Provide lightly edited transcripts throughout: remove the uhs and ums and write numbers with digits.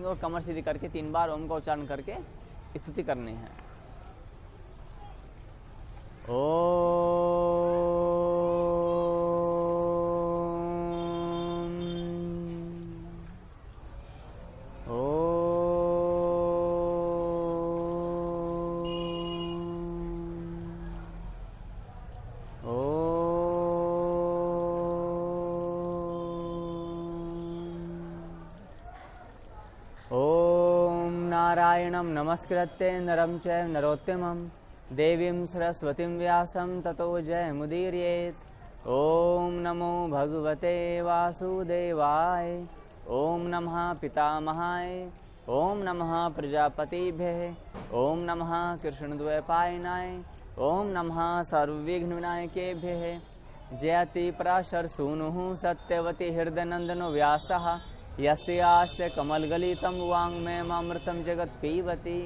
बैठेंगे और कमर सीधी करके 3 बार ओम का उच्चारण करके स्तुति करनी है। नारायणं नमस्कृत्य नरं चैव नरोत्तमं देवीं सरस्वतीं व्यासं ततो जयमुदीरयेत्। ओम नमो भगवते वासुदेवाय। ओम नमः पितामहाय। ओम नमः प्रजापतिभ्यः। ओम नमः कृष्णद्वैपायनाय। ओम नमः सर्वविघ्नविनायकेभ्यः। जयति पराशर सूनुः सत्यवती हृदयनन्दनो व्यासः यस्यास्य कमलगलितं वाङ्मयमृतं जगत्पिबति।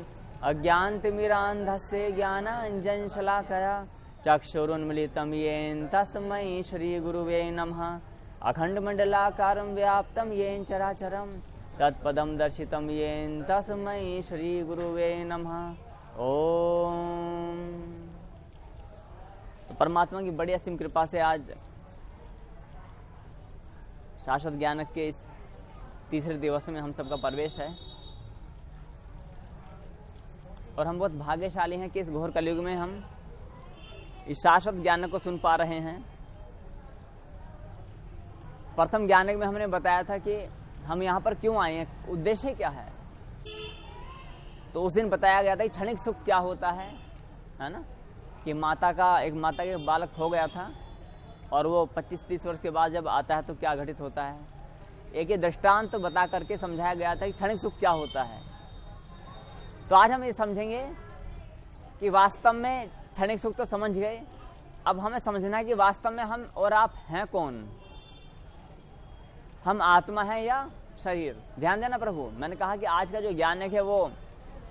अज्ञानतिमिरान्धस्य ज्ञानाञ्जनशलाकया चक्षुरुन्मीलितं येन तस्मै श्रीगुरुवे नमः। अखण्डमण्डलाकारं व्याप्तं येन चराचरं तत्पदं दर्शितं येन तस्मै श्रीगुरुवे नमः। ओम। तो परमात्मा की बड़ी असीम कृपा से आज शाश्वत ज्ञान के इस तीसरे दिवस में हम सबका प्रवेश है और हम बहुत भाग्यशाली हैं कि इस घोर कलयुग में हम इस शाश्वत ज्ञान को सुन पा रहे हैं। प्रथम ज्ञान में हमने बताया था कि हम यहाँ पर क्यों आए हैं, उद्देश्य क्या है। तो उस दिन बताया गया था कि क्षणिक सुख क्या होता है ना, कि एक माता के बालक हो गया था और वो 25-30 वर्ष के बाद जब आता है तो क्या घटित होता है। एक ये दृष्टांत तो बता करके समझाया गया था कि क्षणिक सुख क्या होता है। तो आज हम ये समझेंगे कि वास्तव में क्षणिक सुख तो समझ गए, अब हमें समझना है कि वास्तव में हम और आप हैं कौन। हम आत्मा है या शरीर। ध्यान देना प्रभु, मैंने कहा कि आज का जो ज्ञान है वो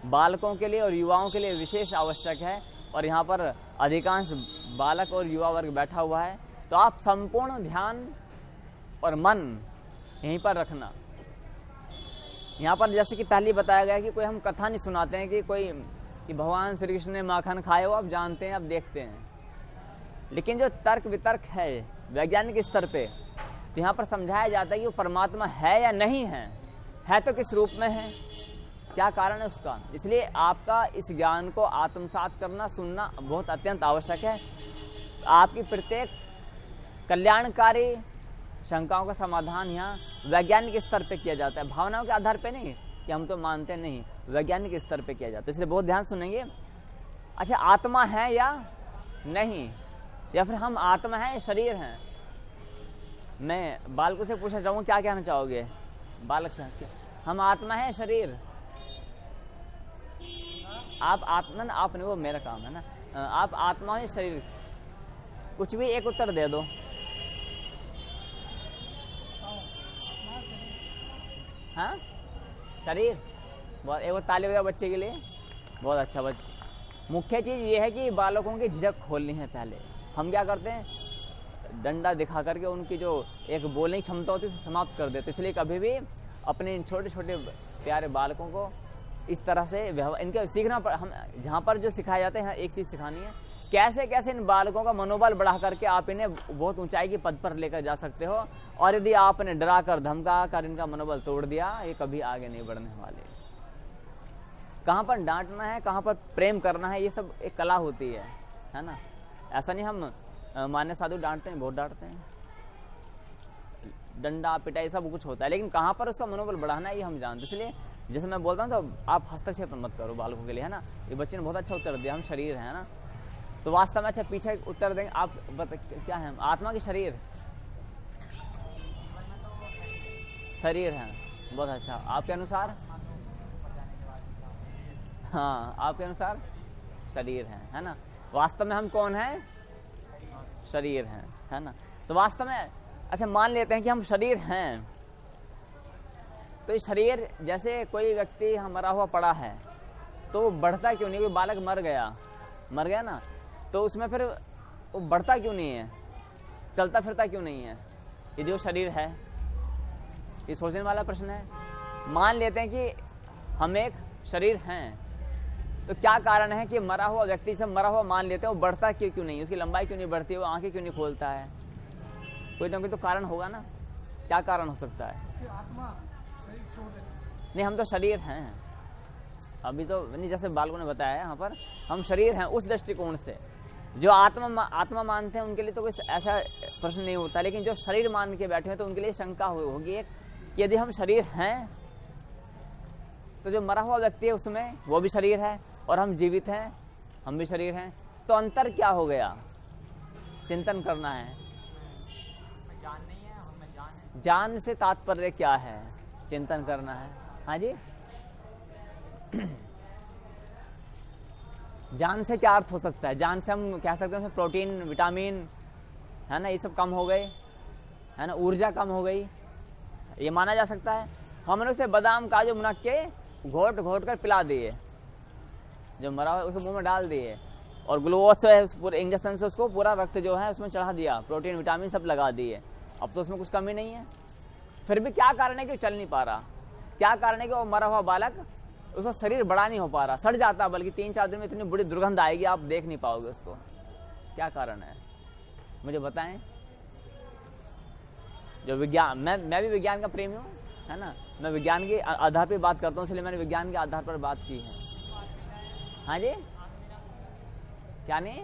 बालकों के लिए और युवाओं के लिए विशेष आवश्यक है और यहाँ पर अधिकांश बालक और युवा वर्ग बैठा हुआ है। तो आप संपूर्ण ध्यान और मन यहीं पर रखना। यहाँ पर जैसे कि पहले बताया गया कि कोई हम कथा नहीं सुनाते हैं कि भगवान श्री कृष्ण ने माखन खाए हो, आप जानते हैं, आप देखते हैं। लेकिन जो तर्क वितर्क है वैज्ञानिक स्तर पे, तो यहाँ पर समझाया जाता है कि वो परमात्मा है या नहीं है तो किस रूप में है, क्या कारण है उसका। इसलिए आपका इस ज्ञान को आत्मसात करना, सुनना बहुत अत्यंत आवश्यक है। आपकी प्रत्येक कल्याणकारी शंकाओं का समाधान यहाँ वैज्ञानिक स्तर पे किया जाता है, भावनाओं के आधार पे नहीं कि हम तो मानते नहीं, वैज्ञानिक स्तर पे किया जाता है। इसलिए बहुत ध्यान सुनेंगे। अच्छा, आत्मा है या नहीं, या फिर हम आत्मा है शरीर हैं। मैं बालकों से पूछना चाहूँगा क्या कहना चाहोगे बालक से, हम आत्मा है शरीर। आप आत्मा ना, आपने, वो मेरा काम है ना, आप आत्मा है शरीर, कुछ भी एक उत्तर दे दो। हाँ, शरीर। बहुत, एक ताली बजाओ बच्चे के लिए, बहुत अच्छा। बच्चे, मुख्य चीज़ ये है कि बालकों की झिझक खोलनी है। पहले हम क्या करते हैं, डंडा दिखा करके उनकी जो एक बोलने की क्षमता होती है उसे समाप्त कर देते। इसलिए कभी भी अपने छोटे छोटे प्यारे बालकों को इस तरह से व्यवहार इनके सीखना हम जहाँ पर जो सिखाया जाता है, एक चीज़ सिखानी है, कैसे कैसे इन बालकों का मनोबल बढ़ा करके आप इन्हें बहुत ऊंचाई की पद पर लेकर जा सकते हो। और यदि आपने डरा कर धमका कर इनका मनोबल तोड़ दिया, ये कभी आगे नहीं बढ़ने वाले। कहाँ पर डांटना है, कहाँ पर प्रेम करना है, ये सब एक कला होती है ना। ऐसा नहीं हम मान्य साधु डांटते हैं, बहुत डांटते हैं, डंडा पिटाई सब कुछ होता है, लेकिन कहाँ पर उसका मनोबल बढ़ाना है ये हम जानते। इसलिए जैसे मैं बोलता हूँ तो आप हस्तक्षेप मत करो बालकों के लिए, है ना। ये बच्चे ने बहुत अच्छा उत्तर दिया, हम शरीर है ना। तो वास्तव में अच्छा पीछे उत्तर देंगे आप, क्या है, आत्मा की शरीर है। बहुत अच्छा, आपके अनुसार? हाँ, आपके अनुसार शरीर है ना। वास्तव में हम कौन है, शरीर हैं, है ना। तो वास्तव में अच्छा मान लेते हैं कि हम शरीर हैं, तो ये शरीर, जैसे कोई व्यक्ति मरा हुआ पड़ा है तो वो बढ़ता क्यों नहीं। कोई बालक मर गया ना, तो उसमें फिर वो बढ़ता क्यों नहीं है, चलता फिरता क्यों नहीं है, यदि वो शरीर है। ये सोचने वाला प्रश्न है। मान लेते हैं कि हम एक शरीर हैं, तो क्या कारण है कि मरा हुआ व्यक्ति से मरा हुआ मान लेते हैं, वो बढ़ता क्यों नहीं, उसकी लंबाई क्यों नहीं बढ़ती, वो आंखें क्यों नहीं खोलता है? कोई ना कोई तो कारण होगा ना। क्या कारण हो सकता है? उसकी आत्मा शरीर छोड़ देती है। नहीं, हम तो शरीर हैं अभी तो नहीं, जैसे बालकों ने बताया यहाँ पर हम शरीर हैं। उस दृष्टिकोण से जो आत्मा मानते हैं उनके लिए तो कोई ऐसा प्रश्न नहीं होता, लेकिन जो शरीर मान के बैठे हैं तो उनके लिए शंका होगी एक, कि यदि हम शरीर हैं तो जो मरा हुआ व्यक्ति है उसमें वो भी शरीर है और हम जीवित हैं, हम भी शरीर हैं, तो अंतर क्या हो गया? चिंतन करना है। जान नहीं है, हमें जान है। जान से तात्पर्य क्या है? चिंतन करना है। हाँ जी, जान से क्या अर्थ हो सकता है? जान से हम कह सकते हैं उसमें प्रोटीन, विटामिन, है ना, ये सब कम हो गए, है ना, ऊर्जा कम हो गई, ये माना जा सकता है। हमने उसे बादाम काजू मुनक्के घोट घोट कर पिला दिए, जो मरा हुआ उसको मुंह में डाल दिए, और ग्लूकोज से पूरे इंजेक्शन से उसको पूरा रक्त जो है उसमें चढ़ा दिया, प्रोटीन विटामिन सब लगा दिए, अब तो उसमें कुछ कमी नहीं है। फिर भी क्या कारण है कि चल नहीं पा रहा? क्या कारण है कि वो मरा हुआ बालक, उसका शरीर बड़ा नहीं हो पा रहा, सड़ जाता, बल्कि 3-4 दिन में इतनी बुरी दुर्गंध आएगी आप देख नहीं पाओगे उसको। क्या कारण है मुझे बताएं? जो विज्ञान, मैं भी विज्ञान का प्रेमी हूँ, है ना, मैं विज्ञान के आधार पर बात करता हूँ, इसलिए मैंने विज्ञान के आधार पर बात की है। हाँ जी, क्या नहीं?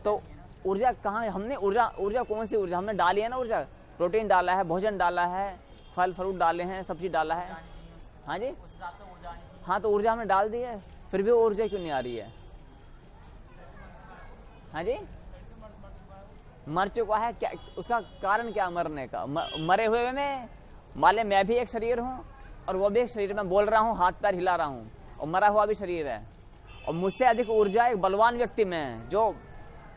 तो ऊर्जा कहाँ है? हमने ऊर्जा कौन सी ऊर्जा हमने डाली है ना? ऊर्जा, प्रोटीन डाला है, भोजन डाला है, फल फ्रूट डाले हैं, सब्जी डाला है। हाँ जी, हाँ, तो ऊर्जा हमने डाल दी है, फिर भी ऊर्जा क्यों नहीं आ रही है? हाँ जी, मर चुका है, क्या उसका कारण क्या मरने का? मरे हुए में मान ले मैं भी एक शरीर हूँ और वो भी एक शरीर में बोल रहा हूँ, हाथ पैर हिला रहा हूँ, और मरा हुआ भी शरीर है, और मुझसे अधिक ऊर्जा एक बलवान व्यक्ति में है जो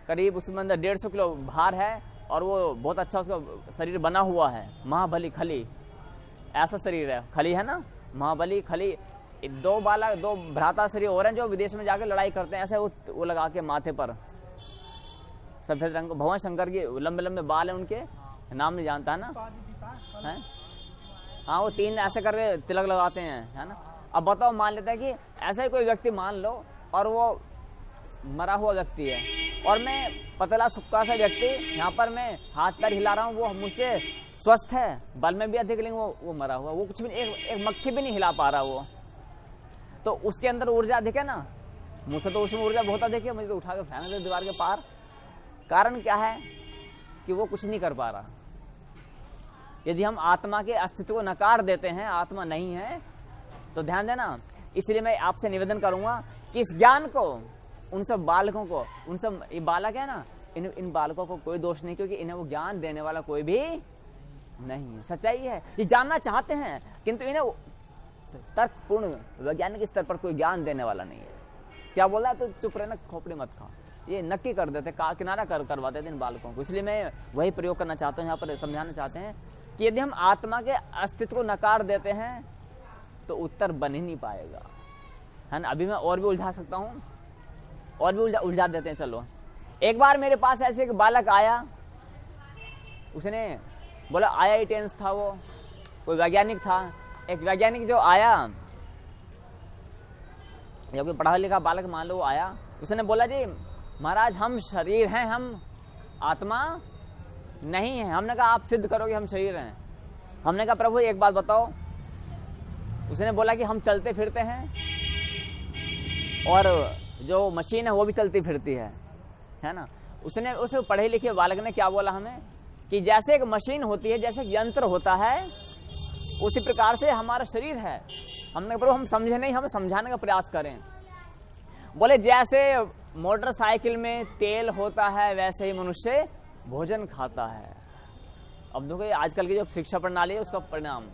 करीब उसमें अंदर 150 किलो भार है, और वो बहुत अच्छा उसका शरीर बना हुआ है, महाबली खली ऐसा शरीर है, खली है ना, महाबली खली। 2 भ्राता शरीर और हैं जो विदेश में जाकर लड़ाई करते हैं, ऐसे वो लगा के माथे पर सफेद रंग, भगवान शंकर के लंबे लंबे बाल हैं, उनके नाम नहीं जानता है ना, है? हाँ, वो 3 ऐसे करके तिलक लगाते हैं, है ना। अब बताओ, मान लेते हैं कि ऐसा ही कोई व्यक्ति मान लो, और वो मरा हुआ व्यक्ति है, और मैं पतला सुक्का सा व्यक्ति यहाँ पर मैं हाथ पैर हिला रहा हूँ, वो मुझसे स्वस्थ है, बल में भी अधिक, लेकिन वो मरा हुआ, वो कुछ भी एक मक्खी भी नहीं हिला पा रहा वो, तो उसके अंदर ऊर्जा अधिक है ना, मुझसे तो उसमें ऊर्जा बहुत अधिक है, मुझे तो उठा के फेंक दे दीवार के पार। कारण क्या है कि वो कुछ नहीं कर पा रहा। यदि हम आत्मा के अस्तित्व को नकार देते हैं, आत्मा नहीं है, तो ध्यान देना। इसलिए मैं आपसे निवेदन करूंगा कि इस ज्ञान को उन सब बालकों को, उन सब ये बालक है ना, इन बालकों को कोई दोष नहीं, क्योंकि इन्हें वो ज्ञान देने वाला कोई भी नहीं है। सच्चाई है, ये जानना चाहते हैं, किंतु इन्हें तर्कपूर्ण वैज्ञानिक स्तर पर कोई ज्ञान देने वाला नहीं है। क्या बोला तो चुप रहना, खोपड़ी मत खा, ये नक्की कर देते, किनारा करवा देते इन बालकों को। इसलिए मैं वही प्रयोग करना चाहता हूँ, यहाँ पर समझाना चाहते हैं कि यदि हम आत्मा के अस्तित्व को नकार देते हैं तो उत्तर बन ही नहीं पाएगा, है ना। अभी मैं और भी उलझा सकता हूँ, और भी उलझा देते हैं। चलो, एक बार मेरे पास ऐसे एक बालक आया, उसने बोला IITians था, वो कोई वैज्ञानिक था, एक वैज्ञानिक जो आया, या कोई पढ़ा लिखा बालक मान लो, वो आया, उसने बोला जी महाराज हम शरीर हैं, हम आत्मा नहीं है। हमने कहा आप सिद्ध करो कि हम शरीर हैं। हमने कहा प्रभु एक बात बताओ। उसने बोला कि हम चलते फिरते हैं, और जो मशीन है वो भी चलती फिरती है ना। उसने उस पढ़े लिखे बालक ने क्या बोला हमें कि जैसे एक मशीन होती है, जैसे एक यंत्र होता है, उसी प्रकार से हमारा शरीर है। हमने कहा प्रभु हम समझे नहीं, हम समझाने का प्रयास करें। बोले जैसे मोटरसाइकिल में तेल होता है वैसे ही मनुष्य भोजन खाता है। अब देखो आजकल की जो शिक्षा प्रणाली है उसका परिणाम,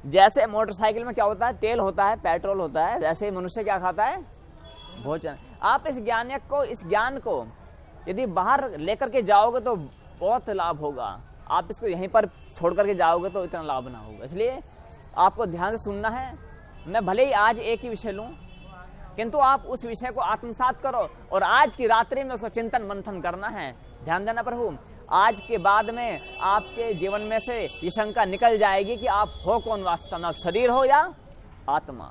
जैसे मोटरसाइकिल में क्या होता है, तेल होता है, पेट्रोल होता है, वैसे ही मनुष्य क्या खाता है, भोजन। आप इस ज्ञान को यदि बाहर लेकर के जाओगे तो बहुत लाभ होगा, आप इसको यहीं पर छोड़ करके जाओगे तो इतना लाभ ना होगा। इसलिए आपको ध्यान से सुनना है। मैं भले ही आज एक ही विषय लूं, किंतु आप उस विषय को आत्मसात करो और आज की रात्रि में उसका चिंतन मंथन करना है। ध्यान देना प्रभु, आज के बाद में आपके जीवन में से ये शंका निकल जाएगी कि आप हो कौन वास्तव में, आप शरीर हो या आत्मा।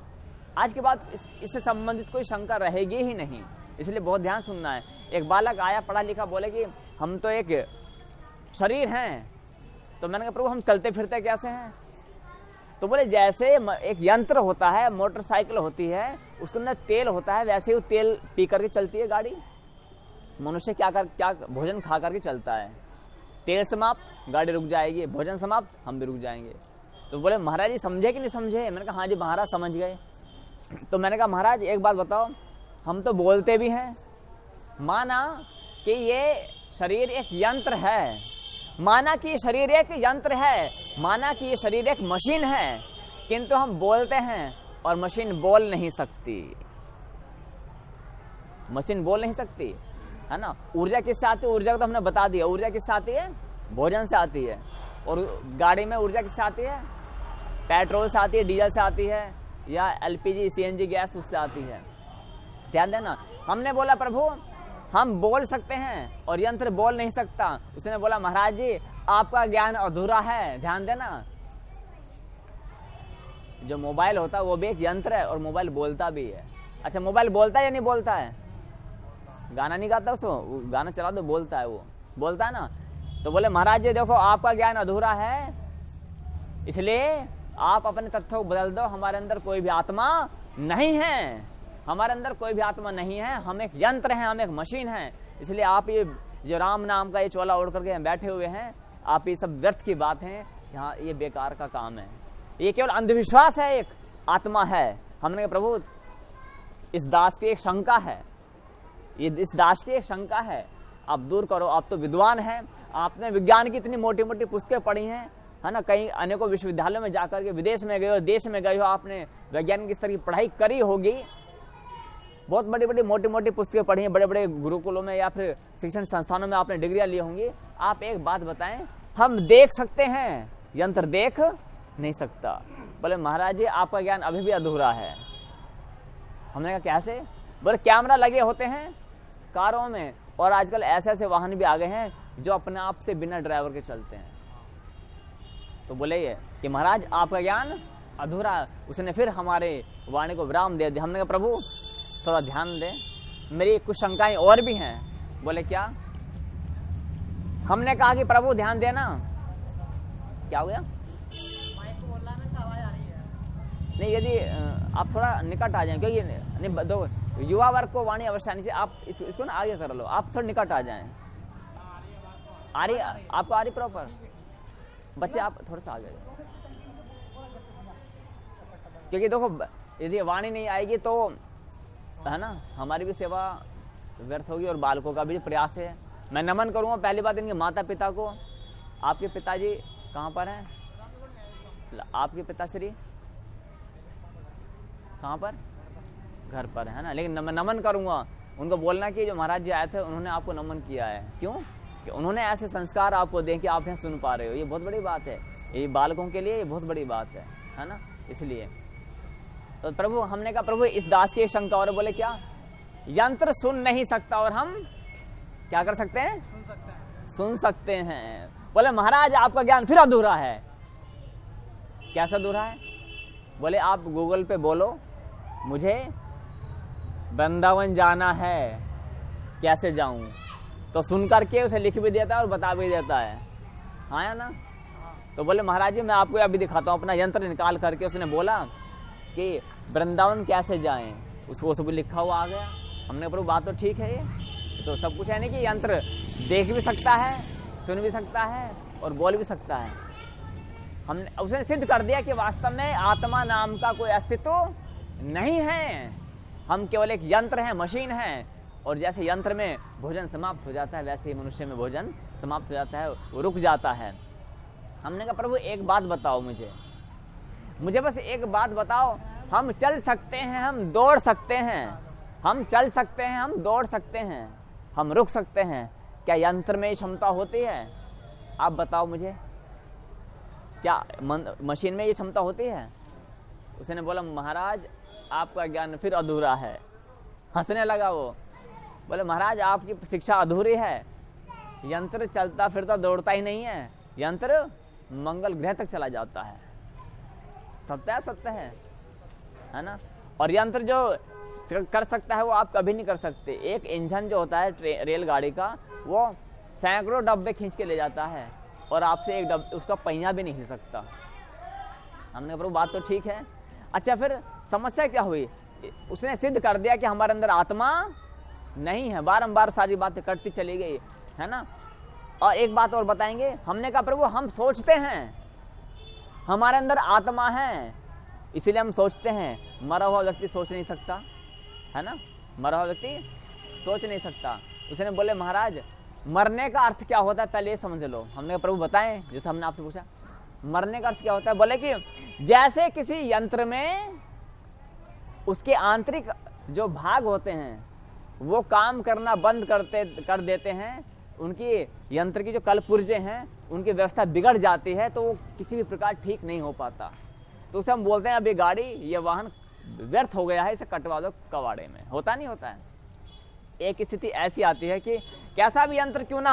आज के बाद इससे संबंधित कोई शंका रहेगी ही नहीं। इसलिए बहुत ध्यान सुनना है। एक बालक आया पढ़ा लिखा, बोले कि हम तो एक शरीर हैं। तो मैंने कहा प्रभु हम चलते फिरते कैसे हैं? तो बोले जैसे एक यंत्र होता है, मोटरसाइकिल होती है, उसके अंदर तेल होता है, वैसे ही तेल पी करके चलती है गाड़ी। मनुष्य क्या भोजन खा करके चलता है, तेल समाप्त गाड़ी रुक जाएगी, भोजन समाप्त हम भी रुक जाएंगे। तो बोले महाराज जी समझे कि नहीं समझे? मैंने कहा हाँ जी महाराज समझ गए। तो मैंने कहा महाराज एक बात बताओ, हम तो बोलते भी हैं, माना कि ये शरीर एक यंत्र है, माना कि ये शरीर एक यंत्र है, माना कि ये शरीर एक मशीन है, किंतु हम बोलते हैं और मशीन बोल नहीं सकती। मशीन बोल नहीं सकती, है ना। ऊर्जा किससे आती है? ऊर्जा को तो हमने बता दिया। ऊर्जा किससे आती है? भोजन से आती है। और गाड़ी में ऊर्जा किससे आती है? पेट्रोल से आती है, डीजल से आती है, या एलपीजी सीएनजी गैस उससे आती है। ध्यान देना। हमने बोला प्रभु हम बोल सकते हैं और यंत्र बोल नहीं सकता। उसने बोला महाराज जी आपका ज्ञान अधूरा है। ध्यान देना, जो मोबाइल होता है वो भी एक यंत्र है और मोबाइल बोलता भी है। अच्छा मोबाइल बोलता है या नहीं बोलता है? गाना नहीं गाता उसको, गाना चला दो बोलता है, वो बोलता है ना। तो बोले महाराज जी देखो आपका ज्ञान अधूरा है, इसलिए आप अपने तथ्यों को बदल दो। हमारे अंदर कोई भी आत्मा नहीं है, हमारे अंदर कोई भी आत्मा नहीं है, हम एक यंत्र हैं, हम एक मशीन हैं। इसलिए आप ये जो राम नाम का ये चोला ओढ़ करके बैठे हुए हैं, आप ये सब व्यर्थ की बात है, यहाँ ये बेकार का काम है, ये केवल अंधविश्वास है, एक आत्मा है। हमने कहा प्रभु इस दास की एक शंका है, ये इस दास की एक शंका है, आप दूर करो। आप तो विद्वान हैं, आपने विज्ञान की इतनी मोटी मोटी पुस्तकें पढ़ी हैं, है ना, कहीं अनेकों विश्वविद्यालयों में जाकर के, विदेश में गए हो, देश में गए हो, आपने वैज्ञानिक स्तर की पढ़ाई करी होगी, बहुत बड़ी बड़ी मोटी मोटी पुस्तकें पढ़ी हैं, बड़े बड़े गुरुकुलों में या फिर शिक्षण संस्थानों में आपने डिग्रियां ली होंगी। आप एक बात बताएं, हम देख सकते हैं, यंत्र देख नहीं सकता। बोले महाराज जी आपका ज्ञान अभी भी अधूरा है। हमने कहा कैसे? बोले कैमरा लगे होते हैं कारों में, और आजकल ऐसे ऐसे वाहन भी आ गए हैं जो अपने आप से बिना ड्राइवर के चलते हैं। तो बोले ये कि महाराज आपका ज्ञान अधूरा। उसने फिर हमारे वाणी को विराम दे दिया। हमने कहा प्रभु थोड़ा ध्यान दे, मेरी कुछ शंकाएं और भी हैं। बोले क्या? हमने कहा कि प्रभु ध्यान देना। क्या हो गया? माइक को बोल रहा है, मेरे को आवाज आ रही है। नहीं, यदि आप थोड़ा निकट आ जाएं, क्योंकि नहीं दो युवा वर्ग को वाणी अवश्य आनी चाहिए। आप इसको ना आगे कर लो, आप थोड़ा निकट आ जाएं। आ रही आपको? आ रही प्रॉपर? बच्चे आप थोड़ा सा आगे, क्योंकि देखो यदि वाणी नहीं आएगी तो है ना हमारी भी सेवा व्यर्थ होगी और बालकों का भी प्रयास है। मैं नमन करूंगा पहली बात इनके माता पिता को। आपके पिताजी कहाँ पर हैं? आपके पिताश्री कहाँ पर? घर पर है ना। लेकिन मैं नमन करूंगा उनको, बोलना कि जो महाराज जी आए थे उन्होंने आपको नमन किया है। क्यों? कि उन्होंने ऐसे संस्कार आपको दें कि आप यहाँ सुन पा रहे हो। ये बहुत बड़ी बात है, ये बालकों के लिए ये बहुत बड़ी बात है ना। इसलिए तो प्रभु हमने कहा प्रभु इस दास की एक शंका और। बोले क्या? यंत्र सुन नहीं सकता और हम क्या कर सकते हैं? सुन सकते हैं। बोले महाराज आपका ज्ञान फिर अधूरा है। कैसा अधूरा है? बोले आप गूगल पे बोलो मुझे वृंदावन जाना है, कैसे जाऊं, तो सुन करके उसे लिख भी देता है और बता भी देता है, हाँ या ना। तो बोले महाराज जी मैं आपको अभी दिखाता हूँ अपना यंत्र निकाल करके। उसने बोला कि वृंदावन कैसे जाएं, उसको सब लिखा हुआ आ गया। हमने प्रभु बात तो ठीक है, ये तो सब कुछ है नहीं कि यंत्र देख भी सकता है, सुन भी सकता है और बोल भी सकता है। हमने उसने सिद्ध कर दिया कि वास्तव में आत्मा नाम का कोई अस्तित्व नहीं है, हम केवल एक यंत्र हैं, मशीन हैं। और जैसे यंत्र में भोजन समाप्त हो जाता है वैसे ही मनुष्य में भोजन समाप्त हो जाता है, वो रुक जाता है। हमने कहा प्रभु एक बात बताओ मुझे बस एक बात बताओ, हम चल सकते हैं, हम दौड़ सकते हैं, हम चल सकते हैं, हम दौड़ सकते हैं, हम रुक सकते हैं, क्या यंत्र में ये क्षमता होती है? आप बताओ मुझे, क्या मशीन में ये क्षमता होती है? उसने बोला महाराज आपका ज्ञान फिर अधूरा है। हंसने लगा वो। बोले महाराज आपकी शिक्षा अधूरी है, यंत्र चलता फिरता दौड़ता ही नहीं है, यंत्र मंगल ग्रह तक चला जाता है। सत्य है ना। और यंत्र जो कर सकता है वो आप कभी नहीं कर सकते। एक इंजन जो होता है रेलगाड़ी का, वो सैकड़ों डब्बे खींच के ले जाता है और आपसे एक उसका पहिया भी नहीं हिल सकता। हमने कहा प्रभु बात तो ठीक है। अच्छा फिर समस्या क्या हुई? उसने सिद्ध कर दिया कि हमारे अंदर आत्मा नहीं है, बारंबार सारी बातें करती चली गई, है ना। और एक बात और बताएंगे, हमने कहा प्रभु हम सोचते हैं हमारे अंदर आत्मा है, इसीलिए हम सोचते हैं। मरा हुआ व्यक्ति सोच नहीं सकता, है ना, मरा हुआ व्यक्ति सोच नहीं सकता। उसने बोले महाराज मरने का अर्थ क्या होता है पहले ये समझ लो। हमने कहा प्रभु बताएं, जैसे हमने आपसे पूछा मरने का अर्थ क्या होता है। बोले कि जैसे किसी यंत्र में उसके आंतरिक जो भाग होते हैं वो काम करना बंद कर देते हैं, उनकी यंत्र की जो कलपुर्जे हैं उनकी व्यवस्था बिगड़ जाती है, तो वो किसी भी प्रकार ठीक नहीं हो पाता। तो उसे हम बोलते हैं अब ये गाड़ी, ये वाहन व्यर्थ हो गया है, इसे कटवा दो कबाड़े में। होता नहीं होता है। एक स्थिति ऐसी आती है कि कैसा भी यंत्र क्यों ना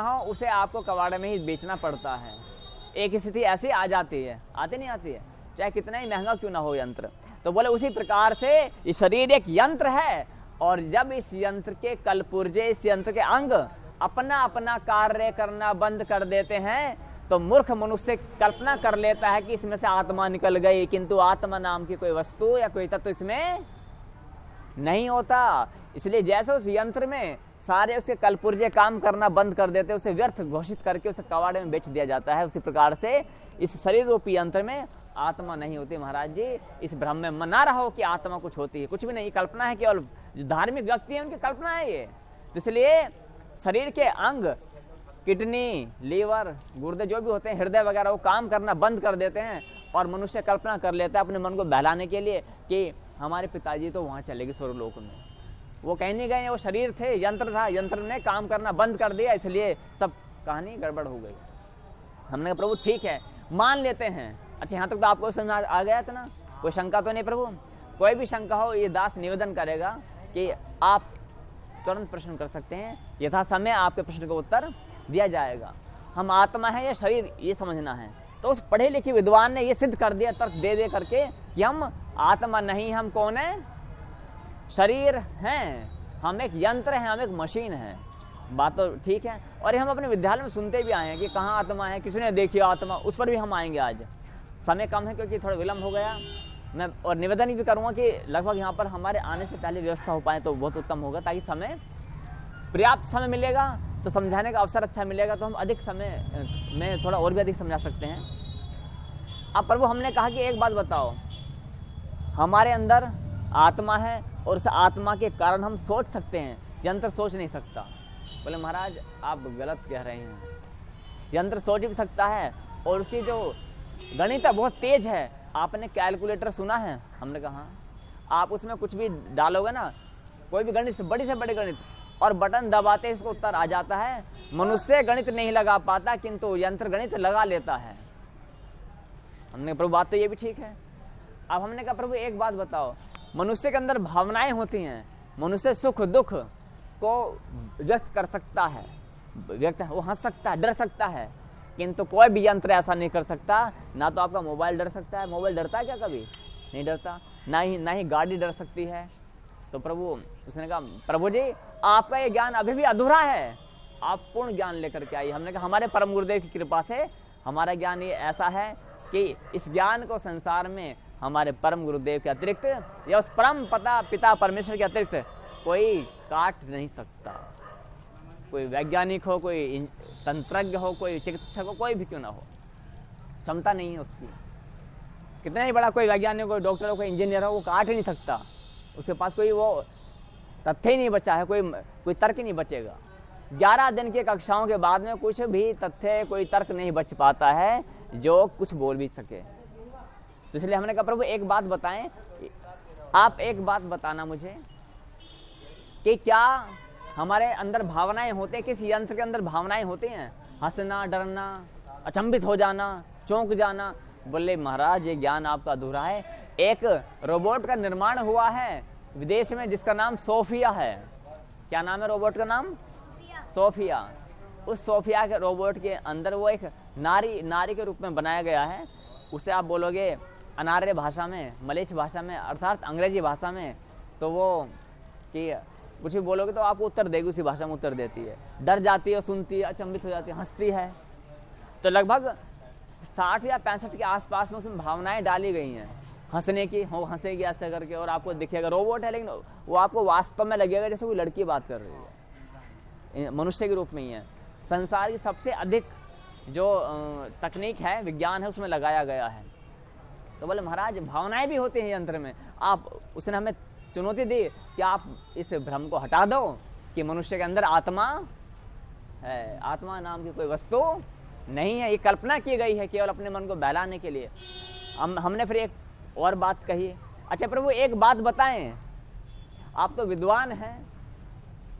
हो, उसे आपको कबाड़े में ही बेचना पड़ता है। एक स्थिति ऐसी आ जाती है, आती नहीं आती है, चाहे कितना ही महंगा क्यों ना हो यंत्र। तो बोले उसी प्रकार से ये शरीर एक यंत्र है, और जब इस यंत्र के कलपुर्जे, इस यंत्र के अंग अपना अपना कार्य करना बंद कर देते हैं, तो मूर्ख मनुष्य कल्पना कर लेता है कि इसमें से आत्मा निकल गई, किंतु आत्मा नाम की कोई वस्तु या कोई तत्व इसमें नहीं होता। इसलिए जैसे उस यंत्र में सारे उसके कलपुर्जे काम करना बंद कर देते, उसे व्यर्थ घोषित करके उसे कबाड़े में बेच दिया जाता है, उसी प्रकार से इस शरीर रूपी यंत्र में आत्मा नहीं होती। महाराज जी इस भ्रम में मना रहो कि आत्मा कुछ होती है, कुछ भी नहीं, कल्पना है। केवल जो धार्मिक व्यक्ति है उनकी कल्पना है ये। तो इसलिए शरीर के अंग, किडनी, लीवर, गुर्दे जो भी होते हैं, हृदय वगैरह, वो काम करना बंद कर देते हैं, और मनुष्य कल्पना कर लेता है अपने मन को बहलाने के लिए कि हमारे पिताजी तो वहां चले गए स्वर्गलोक में, वो कहीं नहीं गए, वो शरीर थे, यंत्र था, यंत्र ने काम करना बंद कर दिया, इसलिए सब कहानी गड़बड़ हो गई। हमने कहा प्रभु ठीक है, मान लेते हैं। अच्छा यहाँ तक तो आपको समझ आ गया था ना, कोई शंका तो नहीं प्रभु? कोई भी शंका हो ये दास निवेदन करेगा कि आप तुरंत प्रश्न कर सकते हैं, यथा समय आपके प्रश्न का उत्तर दिया जाएगा। हम आत्मा है या शरीर ये समझना है, तो उस पढ़े लिखे विद्वान ने ये सिद्ध कर दिया तर्क दे दे करके कि हम आत्मा नहीं, हम कौन है? शरीर हैं, हम एक यंत्र हैं, हम एक मशीन है। बात तो ठीक है। और ये हम अपने विद्यालय में सुनते भी आए हैं कि कहाँ आत्मा है, किसी ने देखी आत्मा, उस पर भी हम आएंगे। आज समय कम है क्योंकि थोड़ा विलम्ब हो गया। मैं और निवेदन भी करूँगा कि लगभग यहाँ पर हमारे आने से पहले व्यवस्था हो पाए तो बहुत उत्तम होगा, ताकि समय पर्याप्त समय मिलेगा तो समझाने का अवसर अच्छा मिलेगा, तो हम अधिक समय में थोड़ा और भी अधिक समझा सकते हैं। अब प्रभु हमने कहा कि एक बात बताओ, हमारे अंदर आत्मा है और उस आत्मा के कारण हम सोच सकते हैं, यंत्र सोच नहीं सकता। बोले महाराज आप गलत कह रहे हैं, यंत्र सोच भी सकता है और उसकी जो गणित बहुत तेज है। आपने कैलकुलेटर सुना है? हमने कहा आप उसमें कुछ भी डालोगे ना, कोई भी गणित, बड़ी से बड़ी गणित, और बटन दबाते इसको उत्तर आ जाता है। मनुष्य गणित नहीं लगा पाता किंतु यंत्र गणित लगा लेता है। हमने प्रभु बात तो ये भी ठीक है। अब हमने कहा प्रभु एक बात बताओ, मनुष्य के अंदर भावनाएं होती हैं, मनुष्य सुख दुख को व्यक्त कर सकता है, वो हंस सकता है, डर सकता है, किंतु कोई भी यंत्र ऐसा नहीं कर सकता। ना तो आपका मोबाइल डर सकता है, मोबाइल डरता है क्या? कभी नहीं डरता। ना ही गाड़ी डर सकती है। तो प्रभु उसने कहा प्रभु जी आपका ये ज्ञान अभी भी अधूरा है, आप पूर्ण ज्ञान लेकर के आइए। हमने कहा हमारे परम गुरुदेव की कृपा से हमारा ज्ञान ये ऐसा है कि इस ज्ञान को संसार में हमारे परम गुरुदेव के अतिरिक्त या उस परम पिता परमेश्वर के अतिरिक्त कोई काट नहीं सकता। कोई वैज्ञानिक हो, कोई तंत्रज्ञ हो, कोई चिकित्सक हो, कोई भी क्यों ना हो, क्षमता नहीं है उसकी। कितना ही बड़ा कोई वैज्ञानिक हो, डॉक्टर हो, कोई इंजीनियर हो, वो काट ही नहीं सकता। उसके पास कोई वो तथ्य ही नहीं बचा है, कोई तर्क ही नहीं बचेगा। 11 दिन की कक्षाओं के बाद में कुछ भी तथ्य, कोई तर्क नहीं बच पाता है जो कुछ बोल भी सके। तो इसलिए हमने कहा प्रभु एक बात बताएं, आप एक बात बताना मुझे कि क्या हमारे अंदर भावनाएं होते हैं? किस यंत्र के अंदर भावनाएं होती हैं? हंसना, डरना, अचंभित हो जाना, चौंक जाना। बोले महाराज ये ज्ञान आपका अधूरा है। एक रोबोट का निर्माण हुआ है विदेश में जिसका नाम सोफिया है। क्या नाम है रोबोट का नाम? सोफिया, उस सोफिया के रोबोट के अंदर वो एक नारी के रूप में बनाया गया है। उसे आप बोलोगे अनार्य भाषा में, मलेच्छ भाषा में, अर्थात अंग्रेजी भाषा में, तो वो कि कुछ भी बोलोगे तो आपको उत्तर देगी, उसी भाषा में उत्तर देती है। डर जाती है, सुनती है, अचंभित हो जाती है, हंसती है। तो लगभग 60 या 65 के आसपास में उसमें भावनाएं डाली गई हैं, हंसने की, हो हंसेगी ऐसे करके, और आपको दिखेगा रोबोट है, लेकिन वो आपको वास्तव में लगेगा जैसे कोई लड़की बात कर रही है, मनुष्य के रूप में ही है। संसार की सबसे अधिक जो तकनीक है, विज्ञान है, उसमें लगाया गया है। तो बोले महाराज भावनाएं भी होती हैं यंत्र में। आप उसने हमें चुनौती दी कि आप इस भ्रम को हटा दो कि मनुष्य के अंदर आत्मा है, आत्मा नाम की कोई वस्तु नहीं है, ये कल्पना की गई है केवल अपने मन को बहलाने के लिए। हमने फिर एक और बात कही, अच्छा प्रभु एक बात बताएं, आप तो विद्वान हैं,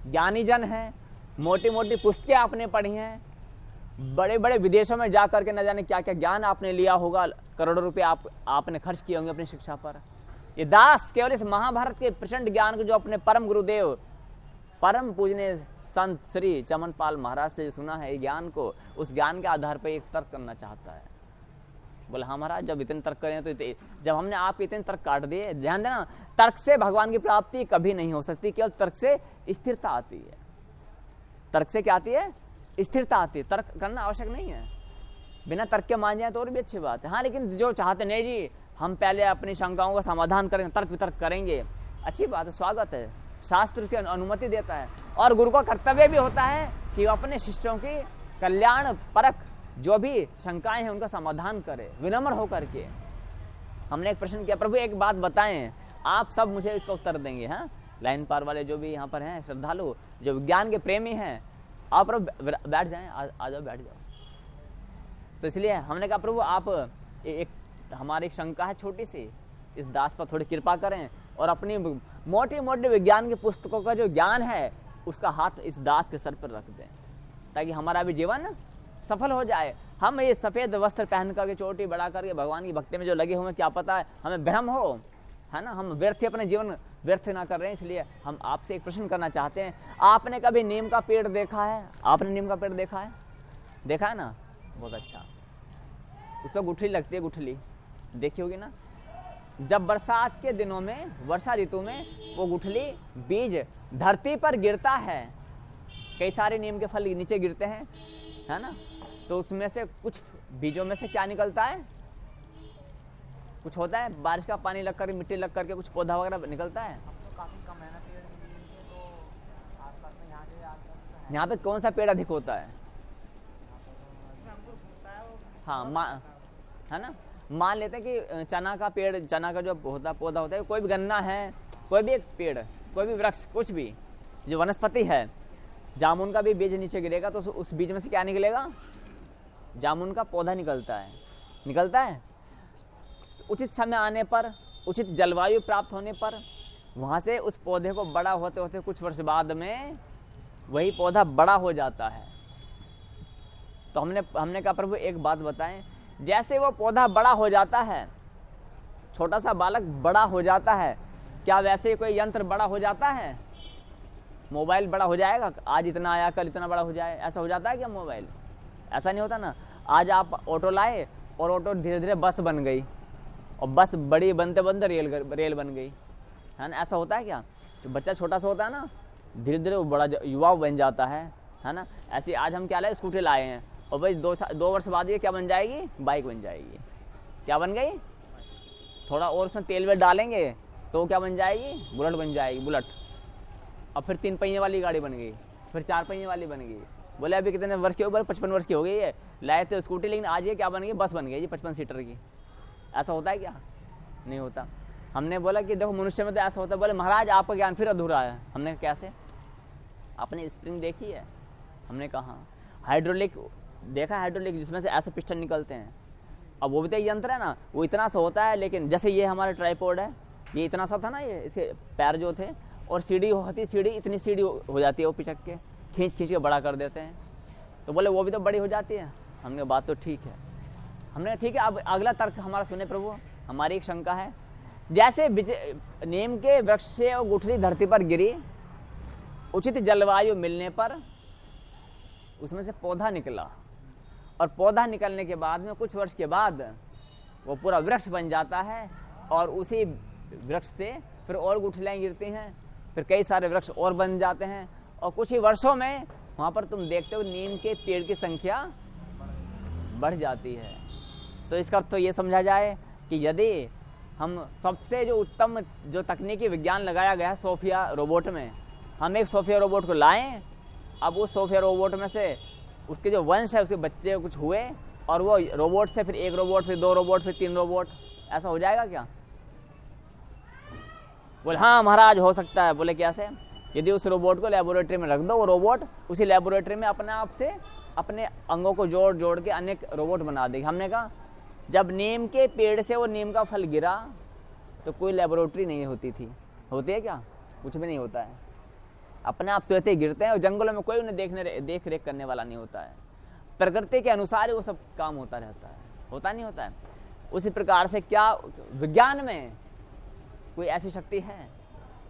ज्ञानी जन हैं, मोटी मोटी पुस्तकें आपने पढ़ी हैं, बड़े बड़े विदेशों में जा करके न जाने क्या क्या ज्ञान आपने लिया होगा, करोड़ों रुपए आपने खर्च किए होंगे अपनी शिक्षा पर। ये दास केवल इस महाभारत के प्रचंड ज्ञान को जो अपने परम गुरुदेव, परम पूजनीय संत श्री चमनपाल महाराज से सुना है, ये ज्ञान को, उस ज्ञान के आधार पर एक तर्क करना चाहता है। बोले हाँ महाराज, जब इतने तर्क करें तो जब हमने आपके इतने तर्क काट दिए, ध्यान देना, तर्क से भगवान की प्राप्ति कभी नहीं हो सकती, केवल तर्क से स्थिरता आती है। तर्क से क्या आती है? स्थिरता आती है। तर्क करना आवश्यक नहीं है, बिना तर्क के मान जाए तो और भी अच्छी बात है। हाँ, लेकिन जो चाहते नहीं जी हम पहले अपनी शंकाओं का समाधान करेंगे, तर्क वितर्क करेंगे, अच्छी बात है, स्वागत है, शास्त्र उसकी अनुमति देता है। और गुरु का कर्तव्य भी होता है कि वो अपने शिष्यों की कल्याण परक जो भी शंकाएं हैं उनका समाधान करे, विनम्र होकर के। हमने एक प्रश्न किया, प्रभु एक बात बताएं, आप सब मुझे इसका उत्तर देंगे। हाँ, लाइन पार वाले जो भी यहाँ पर हैं श्रद्धालु, जो विज्ञान के प्रेमी हैं, आप प्रभु बैठ जाएं, आ जाओ, बैठ जाओ। तो इसलिए हमने कहा प्रभु आप एक हमारी शंका है छोटी सी, इस दास पर थोड़ी कृपा करें और अपनी मोटी मोटी विज्ञान की पुस्तकों का जो ज्ञान है उसका हाथ इस दास के सर पर रख दें, ताकि हमारा भी जीवन सफल हो जाए। हम ये सफेद वस्त्र पहन करके चोटी बढ़ा करके भगवान की भक्ति में जो लगे हुए, क्या पता है हमें भ्रम हो, है ना, हम व्यर्थ अपने जीवन व्यर्थ ना कर रहे हैं। इसलिए हम आपसे एक प्रश्न करना चाहते हैं, आपने कभी नीम का पेड़ देखा है? आपने नीम का पेड़ देखा है? देखा है ना, बहुत अच्छा। उस पर गुठली लगती है, गुठली देखी होगी ना। जब बरसात के दिनों में, वर्षा ऋतु में, वो गुठली बीज धरती पर गिरता है, कई सारे नीम के फल नीचे गिरते हैं, है ना, तो उसमें से कुछ बीजों में से क्या निकलता है? कुछ होता है, बारिश का पानी लग कर, मिट्टी लग करके कुछ पौधा वगैरह निकलता है। तो काफी कम है ना पेड़ के लिए, तो आसपास में यहाँ के आसपास यहाँ पे कौन सा पेड़ अधिक होता है? हाँ, है ना, मान लेते हैं कि चना का पेड़, चना का जो पौधा होता है, कोई भी गन्ना है, कोई भी एक पेड़, कोई भी वृक्ष, कुछ भी जो वनस्पति है, जामुन का भी बीज नीचे गिरेगा तो उस बीज में से क्या निकलेगा? जामुन का पौधा निकलता है, निकलता है। उचित समय आने पर, उचित जलवायु प्राप्त होने पर, वहां से उस पौधे को बड़ा होते होते कुछ वर्ष बाद में वही पौधा बड़ा हो जाता है। तो हमने कहा प्रभु एक बात बताएं, जैसे वो पौधा बड़ा हो जाता है, छोटा सा बालक बड़ा हो जाता है, क्या वैसे ही कोई यंत्र बड़ा हो जाता है? मोबाइल बड़ा हो जाएगा, आज इतना आया कल इतना बड़ा हो जाए, ऐसा हो जाता है क्या मोबाइल? ऐसा नहीं होता ना। आज आप ऑटो लाए और ऑटो धीरे धीरे बस बन गई, और बस बड़ी बनते बनते रेल बन गई, है ना, ऐसा होता है क्या? तो बच्चा छोटा सा होता है ना, धीरे धीरे वो बड़ा युवा बन जाता है ना। ऐसे आज हम क्या लाए? स्कूटी लाए हैं, और भाई 2 वर्ष बाद ये क्या बन जाएगी? बाइक बन जाएगी। क्या बन गई? थोड़ा और उसमें तेल वेल डालेंगे तो क्या बन जाएगी? बुलेट बन जाएगी, बुलेट। और फिर 3 पहिए वाली गाड़ी बन गई, फिर 4 पहिए वाली बन गई। बोले अभी कितने वर्ष के ऊपर? 55 वर्ष की हो गई है, लाए थे स्कूटी, लेकिन आज ये क्या बन गई? बस बन गई जी 55 सीटर की। ऐसा होता है क्या? नहीं होता। हमने बोला कि देखो मनुष्य में तो ऐसा होता है। बोले महाराज आपका ज्ञान फिर अधूरा है। हमने कैसे? आपने स्प्रिंग देखी है? हमने कहा हाइड्रोलिक देखा, हाइड्रोलिक जिसमें से ऐसे पिस्टन निकलते हैं। अब वो भी तो यंत्र है ना, वो इतना सा होता है, लेकिन जैसे ये हमारा ट्राइपॉड है, ये इतना सा था ना, ये इसके पैर जो थे, और सीढ़ी होती, सीढ़ी इतनी सीढ़ी हो जाती है, वो पिचक के खींच के बड़ा कर देते हैं। तो बोले वो भी तो बड़ी हो जाती है। हमने बात तो ठीक है। हमने ठीक है, अब अगला तर्क हमारा सुने प्रभु। हमारी एक शंका है, जैसे नीम के वृक्ष से वो गुठली धरती पर गिरी, उचित जलवायु मिलने पर उसमें से पौधा निकला, और पौधा निकलने के बाद में कुछ वर्ष के बाद वो पूरा वृक्ष बन जाता है, और उसी वृक्ष से फिर और गुठलियाँ गिरती हैं, फिर कई सारे वृक्ष और बन जाते हैं, और कुछ ही वर्षों में वहाँ पर तुम देखते हो नीम के पेड़ की संख्या बढ़ जाती है। तो इसका अर्थ तो ये समझा जाए कि यदि हम सबसे जो उत्तम जो तकनीकी विज्ञान लगाया गया है सोफिया रोबोट में, हम एक सोफिया रोबोट को लाएं, अब उस सोफिया रोबोट में से उसके जो वंश है उसके बच्चे कुछ हुए, और वो रोबोट से फिर 1 रोबोट, फिर 2 रोबोट, फिर 3 रोबोट, ऐसा हो जाएगा क्या? बोले हाँ महाराज हो सकता है। बोले कैसे? यदि उस रोबोट को लेबोरेटरी में रख दो, वो रोबोट उसी लेबोरेटरी में अपने आप से अपने अंगों को जोड़ जोड़ के अनेक रोबोट बना देगी। हमने कहा जब नीम के पेड़ से वो नीम का फल गिरा तो कोई लेबोरेटरी नहीं होती थी, होती है क्या? कुछ भी नहीं होता है, अपने आप स्वतः ही गिरते हैं, और जंगलों में कोई उन्हें देख रेख करने वाला नहीं होता है, प्रकृति के अनुसार ही वो सब काम होता रहता है, होता नहीं होता है। उसी प्रकार से क्या विज्ञान में कोई ऐसी शक्ति है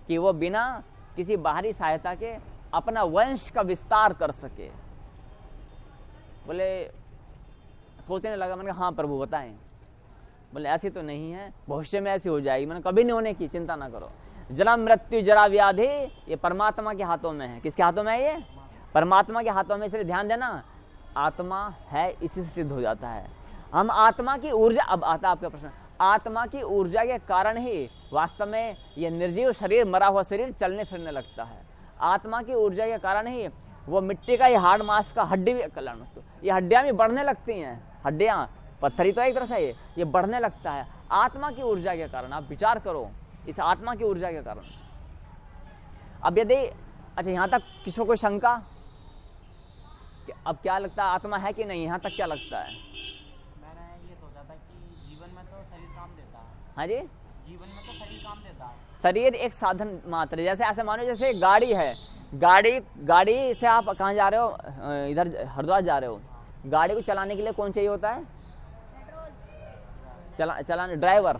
कि वो बिना किसी बाहरी सहायता के अपना वंश का विस्तार कर सके? बोले सोचने लगा, मैंने कहा हाँ प्रभु बताएं। बोले ऐसी तो नहीं है, भविष्य में ऐसी हो जाएगी। मैंने कभी नहीं होने की, चिंता ना करो। जन्म मृत्यु जरा व्याधि ये परमात्मा के हाथों में है। किसके हाथों में है? ये परमात्मा के हाथों में। इसलिए ध्यान देना, आत्मा है इसी से सिद्ध हो जाता है। हम आत्मा की ऊर्जा, अब आता आपका प्रश्न, आत्मा की ऊर्जा के कारण ही वास्तव में यह निर्जीव शरीर, मरा हुआ शरीर चलने फिरने लगता है। आत्मा की ऊर्जा के कारण ही वो मिट्टी का, ये हार्ड मास का हड्डी भी, कल्याण वस्तु, ये हड्डियां भी बढ़ने लगती हैं। हड्डियां, पत्थर ही तो एक तरह से ये बढ़ने लगता है आत्मा की ऊर्जा के कारण। आप विचार करो इस आत्मा की ऊर्जा के कारण। अब यदि अच्छा यहाँ तक किसी को कोई शंका, अब क्या लगता है आत्मा है कि नहीं, यहाँ तक क्या लगता है? मैंने ये सोचा था कि जीवन में तो शरीर काम देता है। हाँ जी, जीवन में तो शरीर काम देता है। शरीर एक साधन मात्र है। जैसे ऐसे मानो जैसे गाड़ी है, गाड़ी से आप कहाँ जा रहे हो, इधर हरिद्वार जा रहे हो, गाड़ी को चलाने के लिए कौन चाहिए होता है? चलाने ड्राइवर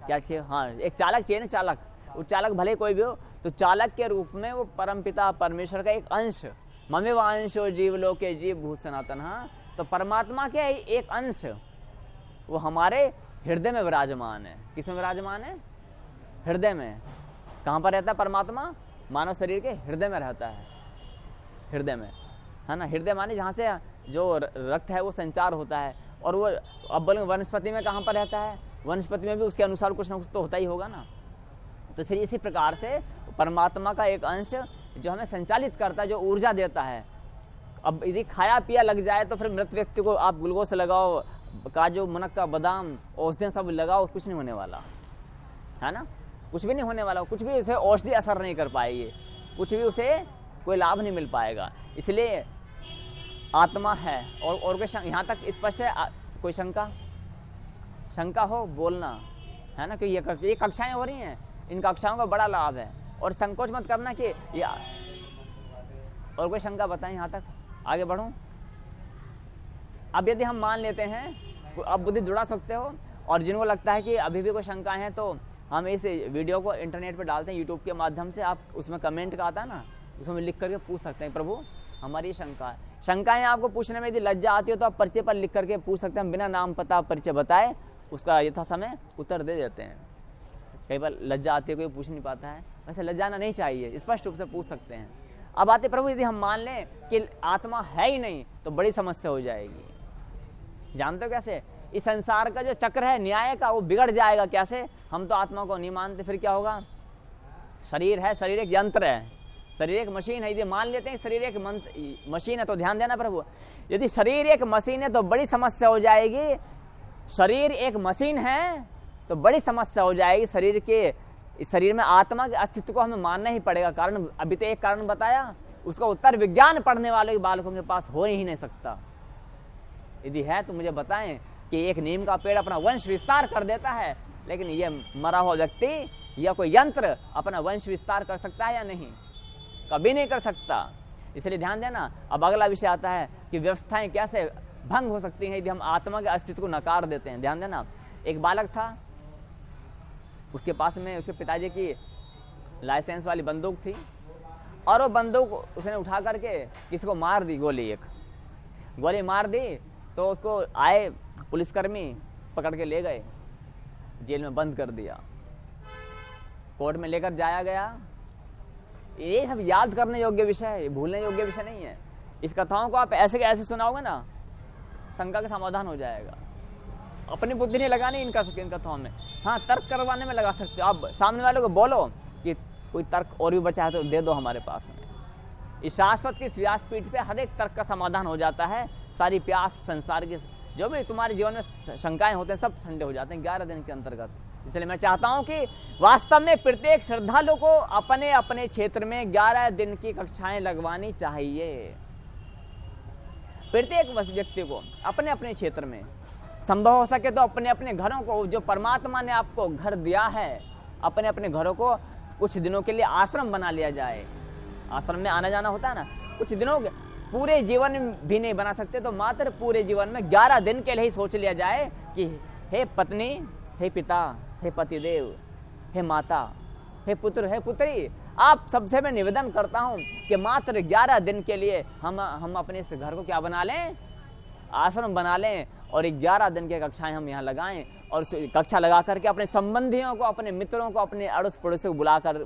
क्या चाहिए? हाँ, एक चालक चाहिए ना, चालक। वो चालक भले कोई भी हो, तो चालक के रूप में वो परमपिता परमेश्वर का एक अंश, ममेव अंशो जीवलोके जीव भूत सनातन। हाँ, तो परमात्मा के एक अंश वो हमारे हृदय में विराजमान है। किसमें विराजमान है? हृदय में। कहाँ पर रहता है परमात्मा? मानव शरीर के हृदय में रहता है, हृदय में, है ना। हृदय माने जहाँ से जो रक्त है वो संचार होता है। और वो अब बोलेंगे वनस्पति में कहाँ पर रहता है? वनस्पति में भी उसके अनुसार कुछ ना कुछ तो होता ही होगा ना। तो इसी प्रकार से परमात्मा का एक अंश जो हमें संचालित करता है, जो ऊर्जा देता है। अब यदि खाया पिया लग जाए तो फिर मृत व्यक्ति को आप ग्लूकोज लगाओ, काजू, मुनक्का, बादाम, औषधियाँ सब लगाओ, कुछ नहीं होने वाला है ना, कुछ भी नहीं होने वाला। कुछ भी उसे औषधि असर नहीं कर पाएगी, कुछ भी उसे कोई लाभ नहीं मिल पाएगा। इसलिए आत्मा है। और कोई यहाँ तक स्पष्ट है? कोई शंका हो बोलना, है ना, क्योंकि ये कक्षाएं हो रही हैं, इन कक्षाओं का बड़ा लाभ है। और संकोच मत करना कि और कोई शंका बताएं, यहाँ तक आगे बढ़ूं। अब यदि हम मान लेते हैं, अब बुद्धि जुड़ा सकते हो, और जिनको लगता है कि अभी भी कोई शंका है तो हम इस वीडियो को इंटरनेट पर डालते हैं, यूट्यूब के माध्यम से। आप उसमें कमेंट का आता है ना, उसमें लिख करके पूछ सकते हैं, प्रभु हमारी शंका है। शंकाएं आपको पूछने में यदि लज्जा आती हो तो आप पर्चे पर लिख करके पूछ सकते हैं, बिना नाम पता परिचय बताए उसका यथा समय उत्तर दे देते हैं। कई बार लज्जा आती है, कोई पूछ नहीं पाता है, वैसे लज्जाना नहीं चाहिए, स्पष्ट रूप से पूछ सकते हैं। अब आते प्रभु यदि हम मान लें कि आत्मा है ही नहीं तो बड़ी समस्या हो जाएगी। जानते हो कैसे? इस संसार का जो चक्र है न्याय का, वो बिगड़ जाएगा। कैसे? हम तो आत्मा को नहीं मानते, फिर क्या होगा? शरीर है, शरीर एक यंत्र है, शरीर एक मशीन है। यदि मान लेते हैं शरीर एक मशीन है तो ध्यान देना प्रभु, यदि शरीर एक मशीन है तो बड़ी समस्या हो जाएगी। शरीर एक मशीन है तो बड़ी समस्या हो जाएगी। शरीर में आत्मा के अस्तित्व को हमें मानना ही पड़ेगा। कारण अभी तो एक कारण बताया, उसका उत्तर विज्ञान पढ़ने वाले बालकों के पास हो ही नहीं सकता। यदि है तो मुझे बताएं कि एक नीम का पेड़ अपना वंश विस्तार कर देता है, लेकिन ये मरा हुआ व्यक्ति या कोई यंत्र अपना वंश विस्तार कर सकता है या नहीं? कभी नहीं कर सकता। इसलिए ध्यान देना। अब अगला विषय आता है कि व्यवस्थाएं कैसे भंग हो सकती हैं यदि हम आत्मा के अस्तित्व को नकार देते हैं। ध्यान देना, एक बालक था, उसके पास में उसके पिताजी की लाइसेंस वाली बंदूक थी, और वो बंदूक उसने उठा करके किसी को मार दी, एक गोली मार दी। तो उसको आए पुलिसकर्मी, पकड़ के ले गए, जेल में बंद कर दिया, कोर्ट में लेकर जाया गया। ये सब याद करने योग्य विषय है, भूलने योग्य विषय नहीं है। इस कथाओं को आप ऐसे के ऐसे सुनाओगे ना, शंका का समाधान हो जाएगा। अपनी बुद्धि नहीं लगानी इन कथाओं में। हाँ, तर्क करवाने में लगा सकते हो। आप सामने वाले को बोलो कि कोई तर्क और भी बचा है तो दे दो हमारे पास में। इस शाश्वत की व्यासपीठ पे हर एक तर्क का समाधान हो जाता है। सारी प्यास संसार की जो भी तुम्हारे जीवन में शंकाएं होते हैं सब ठंडे हो जाते हैं 11 दिन के अंतर्गत। इसलिए मैं चाहता हूं कि वास्तव में प्रत्येक श्रद्धालु को अपने अपने क्षेत्र में 11 दिन की कक्षाएं लगवानी चाहिए। प्रत्येक व्यक्ति को अपने अपने क्षेत्र में, संभव हो सके तो अपने अपने घरों को, जो परमात्मा ने आपको घर दिया है, अपने अपने घरों को कुछ दिनों के लिए आश्रम बना लिया जाए। आश्रम में आना जाना होता है ना, कुछ दिनों के, पूरे जीवन भी नहीं बना सकते तो मात्र पूरे जीवन में 11 दिन के लिए ही सोच लिया जाए कि हे पत्नी, हे पिता, हे पतिदेव, हे माता, हे पुत्र, हे पुत्री, आप सबसे मैं निवेदन करता हूं कि मात्र 11 दिन के लिए हम अपने इस घर को क्या बना लें, आश्रम बना लें, और 11 दिन की कक्षाएं हम यहाँ लगाएं। और कक्षा लगा करके अपने संबंधियों को, अपने मित्रों को, अपने अड़ोस पड़ोसी को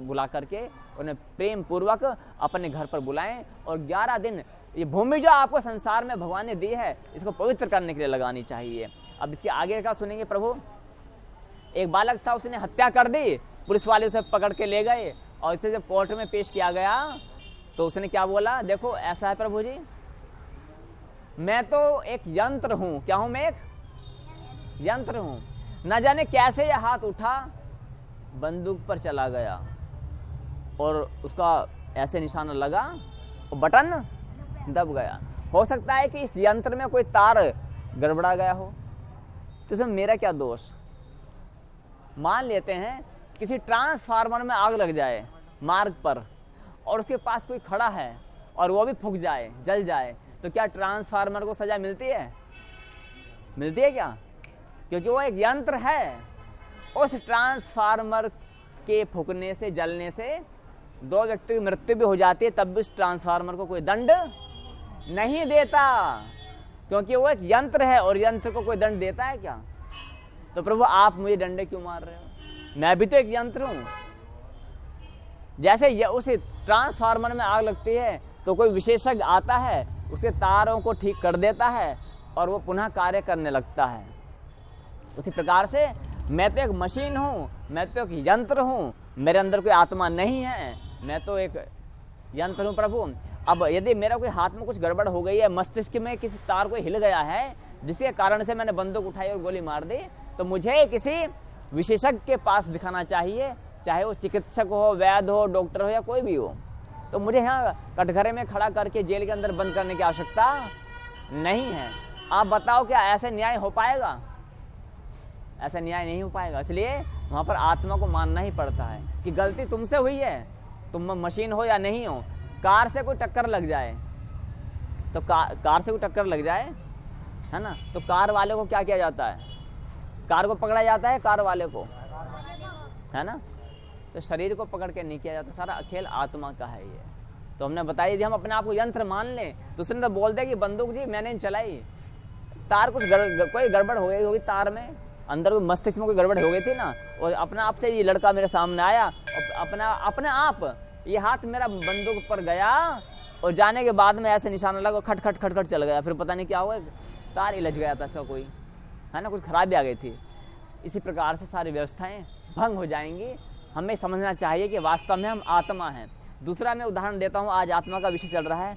बुला करके उन्हें प्रेम पूर्वक अपने घर पर बुलाएं। और 11 दिन ये भूमि जो आपको संसार में भगवान ने दी है, इसको पवित्र करने के लिए लगानी चाहिए। अब इसके आगे का सुनेंगे प्रभु। एक बालक था, उसने हत्या कर दी, पुलिस वाले उसे पकड़ के ले गए और इसे जब कोर्ट में पेश किया गया तो उसने क्या बोला, देखो ऐसा है प्रभु जी, मैं तो एक यंत्र हूं। क्या हूं मैं? एक यंत्र हूं। न जाने कैसे यह हाथ उठा, बंदूक पर चला गया और उसका ऐसे निशाना लगा और बटन दब गया। हो सकता है कि इस यंत्र में कोई तार गड़बड़ा गया हो, तो इसमें मेरा क्या दोष। मान लेते हैं किसी ट्रांसफार्मर में आग लग जाए मार्ग पर और उसके पास कोई खड़ा है और वो भी फूंक जाए, जल जाए, तो क्या ट्रांसफार्मर को सजा मिलती है? मिलती है क्या? क्योंकि वो एक यंत्र है। उस ट्रांसफार्मर के फूकने से, जलने से 2 व्यक्ति की मृत्यु भी हो जाती है, तब भी उस ट्रांसफार्मर को कोई दंड नहीं देता, क्योंकि वो एक यंत्र है और यंत्र को कोई दंड देता है क्या? तो प्रभु आप मुझे डंडे क्यों मार रहे हो? मैं भी तो एक यंत्र हूं। जैसे उस ट्रांसफार्मर में आग लगती है तो कोई विशेषज्ञ आता है, उसके तारों को ठीक कर देता है और वो पुनः कार्य करने लगता है। उसी प्रकार से मैं तो एक मशीन हूं, मैं तो एक यंत्र हूं, मेरे अंदर कोई आत्मा नहीं है, मैं तो एक यंत्र हूं प्रभु। अब यदि मेरा कोई हाथ में कुछ गड़बड़ हो गई है, मस्तिष्क में किसी तार को हिल गया है जिसके कारण से मैंने बंदूक उठाई और गोली मार दी, तो मुझे किसी विशेषज्ञ के पास दिखाना चाहिए, चाहे वो चिकित्सक हो, वैद्य हो, डॉक्टर हो या कोई भी हो। तो मुझे यहाँ कटघरे में खड़ा करके जेल के अंदर बंद करने की आवश्यकता नहीं है। आप बताओ क्या ऐसे न्याय हो पाएगा? ऐसा न्याय नहीं हो पाएगा। इसलिए वहां पर आत्मा को मानना ही पड़ता है कि गलती तुमसे हुई है, तुम मशीन हो या नहीं हो। कार से कोई टक्कर लग जाए तो कार से कोई टक्कर लग जाए, है ना, तो कार वाले को क्या किया जाता है? कार को पकड़ा जाता है, कार वाले को, है ना। तो शरीर को पकड़ के नहीं किया जाता, सारा खेल आत्मा का है ये। तो हमने बताया यदि हम अपने आप को यंत्र मान लें तो उसने तो बोल दे कि बंदूक जी मैंने चलाई, तार कुछ कोई गड़बड़ हो गई होगी, तार में अंदर कोई मस्तिष्क में कोई गड़बड़ हो गई थी ना, और अपने आप से ये लड़का मेरे सामने आया और अपने आप ये हाथ मेरा बंदूक पर गया और जाने के बाद में ऐसे निशाना लगा, खट खट खट खट चल गया। फिर पता नहीं क्या हुआ, तार ही लज गया था इसका, कोई है ना, कुछ खराबी आ गई थी। इसी प्रकार से सारी व्यवस्थाएं भंग हो जाएंगी। हमें समझना चाहिए कि वास्तव में हम आत्मा हैं। दूसरा मैं उदाहरण देता हूँ, आज आत्मा का विषय चल रहा है।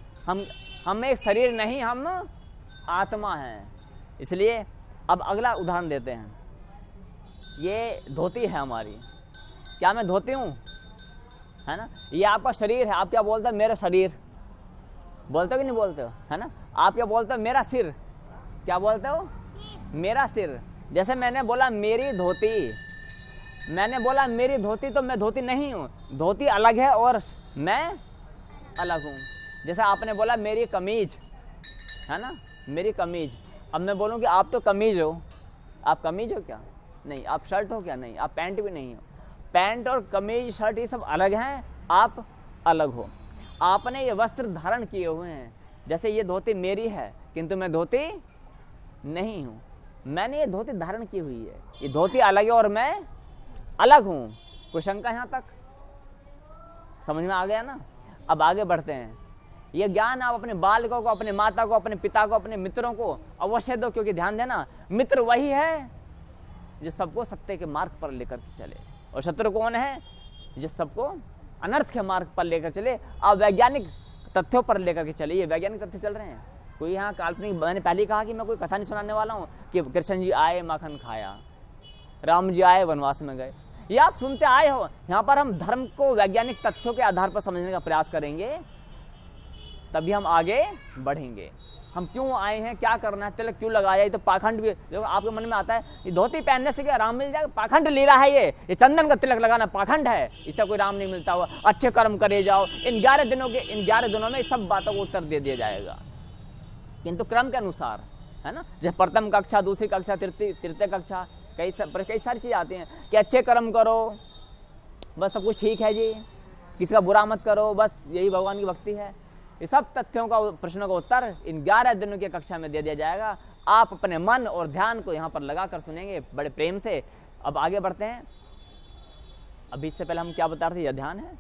हम एक शरीर नहीं, हम आत्मा हैं। इसलिए अब अगला उदाहरण देते हैं। ये धोती है हमारी, क्या मैं धोती हूँ, है ना। ये आपका शरीर है, आप क्या बोलते हो? मेरा शरीर बोलते हो कि नहीं बोलते हो, है ना। आप क्या बोलते हो? मेरा सिर, क्या बोलते हो? मेरा सिर। जैसे मैंने बोला मेरी धोती, मैंने बोला मेरी धोती, तो मैं धोती नहीं हूँ, धोती अलग है और मैं अलग हूँ। जैसे आपने बोला मेरी कमीज, है ना, मेरी कमीज। अब मैं बोलूँ कि आप तो कमीज हो, आप कमीज हो क्या? नहीं। आप शर्ट हो क्या? नहीं। आप पैंट भी नहीं हो। पैंट और कमीज, शर्ट ये सब अलग हैं, आप अलग हो। आपने ये वस्त्र धारण किए हुए हैं। जैसे ये धोती मेरी है किंतु मैं धोती नहीं हूं, मैंने ये धोती धारण की हुई है, ये धोती अलग है और मैं अलग हूं। कोई शंका यहां तक समझ में आ गया ना? अब आगे बढ़ते हैं। ये ज्ञान आप अपने बालकों को, अपने माता को, अपने पिता को, अपने मित्रों को अवश्य दो, क्योंकि ध्यान देना, मित्र वही है जो सबको सत्य के मार्ग पर लेकर के चले, और शत्रु कौन है? जो सबको अनर्थ के मार्ग पर लेकर चले, अवैज्ञानिक तथ्यों पर लेकर के चले। ये वैज्ञानिक तथ्य चल रहे हैं, कोई यहाँ काल्पनिक। मैंने पहले कहा कि मैं कोई कथा नहीं सुनाने वाला हूँ कि कृष्ण जी आए माखन खाया, राम जी आए वनवास में गए, ये आप सुनते आए हो। यहाँ पर हम धर्म को वैज्ञानिक तथ्यों के आधार पर समझने का प्रयास करेंगे, तभी हम आगे बढ़ेंगे। हम क्यों आए हैं, क्या करना है, तिलक क्यों लगाया, ये तो पाखंड भी जो आपके मन में आता है, ये धोती पहनने से क्या राम मिल जाएगा? पाखंड ले रहा है ये चंदन का तिलक लगाना पाखंड है, इससे कोई राम नहीं मिलता हुआ। अच्छे कर्म करे जाओ, इन 11 दिनों में सब बातों को उत्तर दे दिया जाएगा, किंतु क्रम के अनुसार, है ना। जैसे प्रथम कक्षा, दूसरी कक्षा, तृतीय कक्षा, कई सारी चीजें आती हैं कि अच्छे कर्म करो बस सब कुछ ठीक है जी, किसी का बुरा मत करो, बस यही भगवान की भक्ति है। ये सब तथ्यों का, प्रश्नों का उत्तर इन 11 दिनों की कक्षा में दे दिया जाएगा। आप अपने मन और ध्यान को यहाँ पर लगाकर सुनेंगे बड़े प्रेम से। अब आगे बढ़ते हैं। अभी इससे पहले हम क्या बता रहे थे? यह ध्यान है,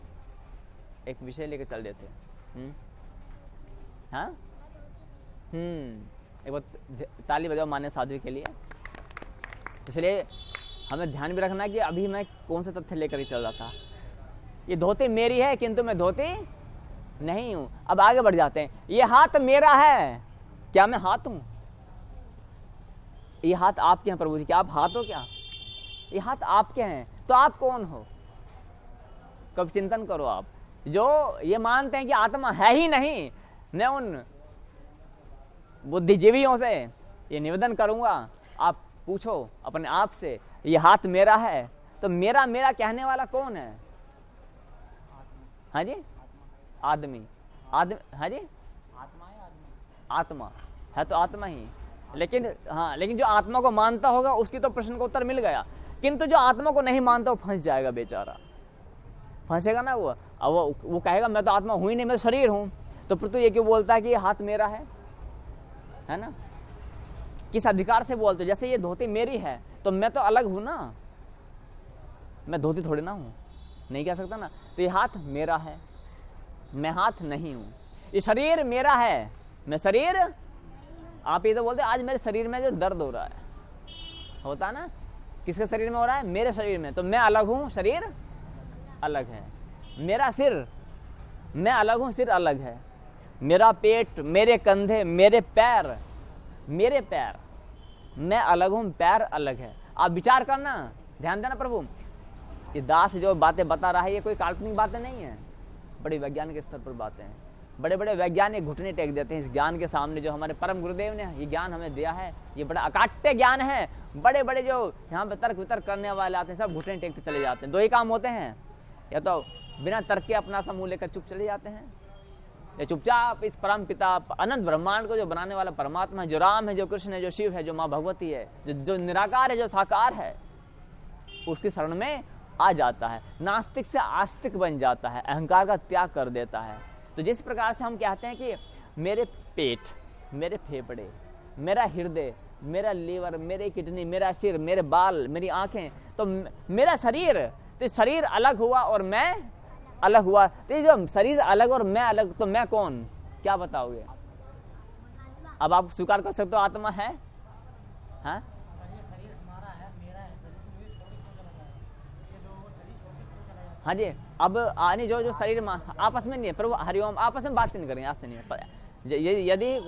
एक विषय लेकर चल रहे थे। हाँ, एक बार ताली बजाओ मान्य साधु के लिए। इसलिए हमें ध्यान भी रखना कि अभी मैं कौन से तथ्य लेकर चल रहा था। ये धोती मेरी है किंतु मैं धोती नहीं हूं। अब आगे बढ़ जाते हैं। ये हाथ मेरा है, क्या मैं हाथ हूं? ये हाथ आपके हैं प्रभु जी, क्या आप हाथ हो? क्या ये हाथ आपके हैं? तो आप कौन हो? कब चिंतन करो आप, जो ये मानते हैं कि आत्मा है ही नहीं। मैं उन बुद्धिजीवियों से ये निवेदन करूंगा, आप पूछो अपने आप से, ये हाथ मेरा है तो मेरा मेरा कहने वाला कौन है? हाँ जी, आदमी। हाँ जी, आत्मा है तो आत्मा ही। लेकिन जो आत्मा को मानता होगा उसकी तो प्रश्न का उत्तर मिल गया, किंतु जो आत्मा को नहीं मानता वो फंस जाएगा, बेचारा फंसेगा ना वो। अब वो कहेगा मैं तो आत्मा हूं ही नहीं, मैं शरीर हूं। तो फिर तो ये क्यों बोलता है कि ये हाथ मेरा है ना? किस अधिकार से बोलते? जैसे ये धोती मेरी है तो मैं तो अलग हूं ना, मैं धोती थोड़ी ना हूं, नहीं कह सकता ना। तो ये हाथ मेरा है, मैं हाथ नहीं हूं। ये शरीर मेरा है, मैं शरीर। आप ये तो बोलते आज मेरे शरीर में जो दर्द हो रहा है, होता ना, किसके शरीर में हो रहा है? मेरे शरीर में। तो मैं अलग हूं, शरीर अलग है। मेरा सिर, मैं अलग हूं, सिर अलग है। मेरा पेट, मेरे कंधे, मेरे पैर, मैं अलग हूं, पैर अलग है। आप विचार करना, ध्यान देना प्रभु। ये दास जो बातें बता रहा है ये कोई काल्पनिक बातें नहीं है, बड़ी वैज्ञानिक स्तर पर बातें हैं। बड़े बड़े वैज्ञानिक घुटने टेक देते हैं इस ज्ञान के सामने, जो हमारे परम गुरुदेव ने ये ज्ञान हमें दिया है। ये बड़ा अकाट्य ज्ञान है। बड़े बड़े जो यहाँ पे तर्क वितर्क करने वाले आते हैं, सब घुटने टेकते चले जाते हैं। दो ही काम होते हैं, या तो बिना तर्क के अपना समूह लेकर चुप चले जाते हैं, या चुपचाप इस परम पिता अनंत ब्रह्मांड को जो बनाने वाला परमात्मा है, जो राम है, जो कृष्ण है, जो शिव है, जो माँ भगवती है, जो निराकार है, जो साकार है, उसकी शरण में आ जाता है। नास्तिक से आस्तिक बन जाता है, अहंकार का त्याग कर देता है। तो जिस प्रकार से हम कहते हैं कि मेरे पेट, मेरे फेफड़े, मेरा हृदय, मेरा लीवर, मेरी किडनी, मेरा सिर, मेरे बाल, मेरी आंखें, तो मेरा शरीर, तो शरीर अलग हुआ और मैं अलग हुआ। तो जो शरीर अलग और मैं अलग, तो मैं कौन? क्या बताओगे? अब आप स्वीकार कर सकते हो आत्मा है? हाँ, हाँ जी। अब आने जो शरीर आपस में नहीं है, प्रभु हरिओम, आपस में बात नहीं करेंगे, आज से नहीं। यदि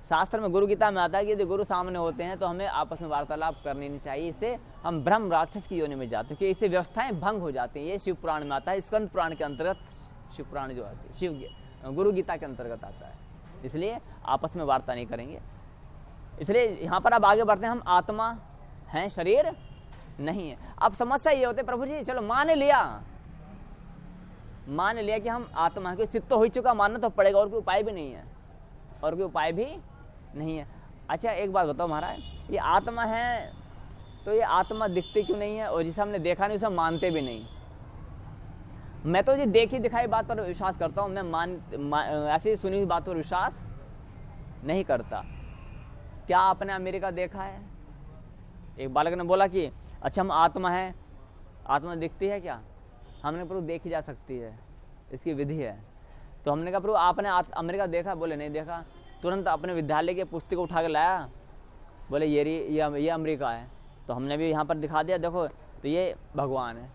शास्त्र में गुरु गीता में आता है कि यदि गुरु सामने होते हैं तो हमें आपस में वार्तालाप करनी नहीं चाहिए। इससे हम ब्रह्म राक्षस की योनि में जाते हैं, कि इससे व्यवस्थाएं भंग हो जाती हैं। ये शिव पुराण में आता है, स्कंद पुराण के अंतर्गत शिव पुराण जो आती है, शिव गुरु गीता के अंतर्गत आता है। इसलिए आपस में वार्ता नहीं करेंगे। इसलिए यहाँ पर अब आगे बढ़ते हैं। हम आत्मा हैं, शरीर नहीं है। अब समस्या ये होती है, प्रभु जी चलो मान लिया कि हम आत्मा है, सिद्ध तो हो चुका, मानना तो पड़ेगा, और कोई उपाय भी नहीं है, और कोई उपाय भी नहीं है। अच्छा एक बात बताओ महाराज, ये आत्मा है तो ये आत्मा दिखती क्यों नहीं है? और जिसे हमने देखा नहीं उसे हम मानते भी नहीं। मैं तो ये देखी दिखाई बात पर विश्वास करता हूँ, मैं ऐसी सुनी हुई बात पर विश्वास नहीं करता। क्या आपने अमेरिका देखा है? एक बालक ने बोला कि अच्छा हम आत्मा है, आत्मा दिखती है क्या? हमने प्रभु देखी जा सकती है, इसकी विधि है। तो हमने कहा प्रभु आपने अमेरिका देखा? बोले नहीं देखा। तुरंत अपने विद्यालय की पुस्तक उठा के लाया, बोले ये अमेरिका है। तो हमने भी यहाँ पर दिखा दिया, देखो तो ये भगवान है।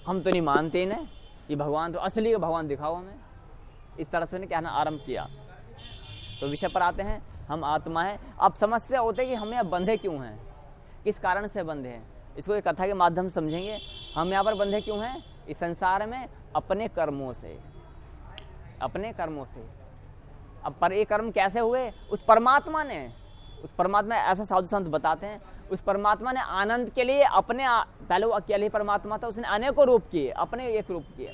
हम तो नहीं मानते इन्हें, ये भगवान तो असली का भगवान दिखाओ हमें। इस तरह से उन्हें कहना आरंभ किया। तो विषय पर आते हैं, हम आत्मा है। अब समस्या होती है कि हम यहाँ बंधे क्यों हैं, किस कारण से बंधे हैं। इसको एक कथा के माध्यम से समझेंगे। हम यहाँ पर बंधे क्यों हैं इस संसार में? अपने कर्मों से, अपने कर्मों से। अब पर ये कर्म कैसे हुए? उस परमात्मा ने, उस परमात्मा ऐसा साधु संत बताते हैं, उस परमात्मा ने आनंद के लिए अपने, पहले वो अकेले ही परमात्मा था, उसने अनेकों रूप किए, अपने एक रूप किए।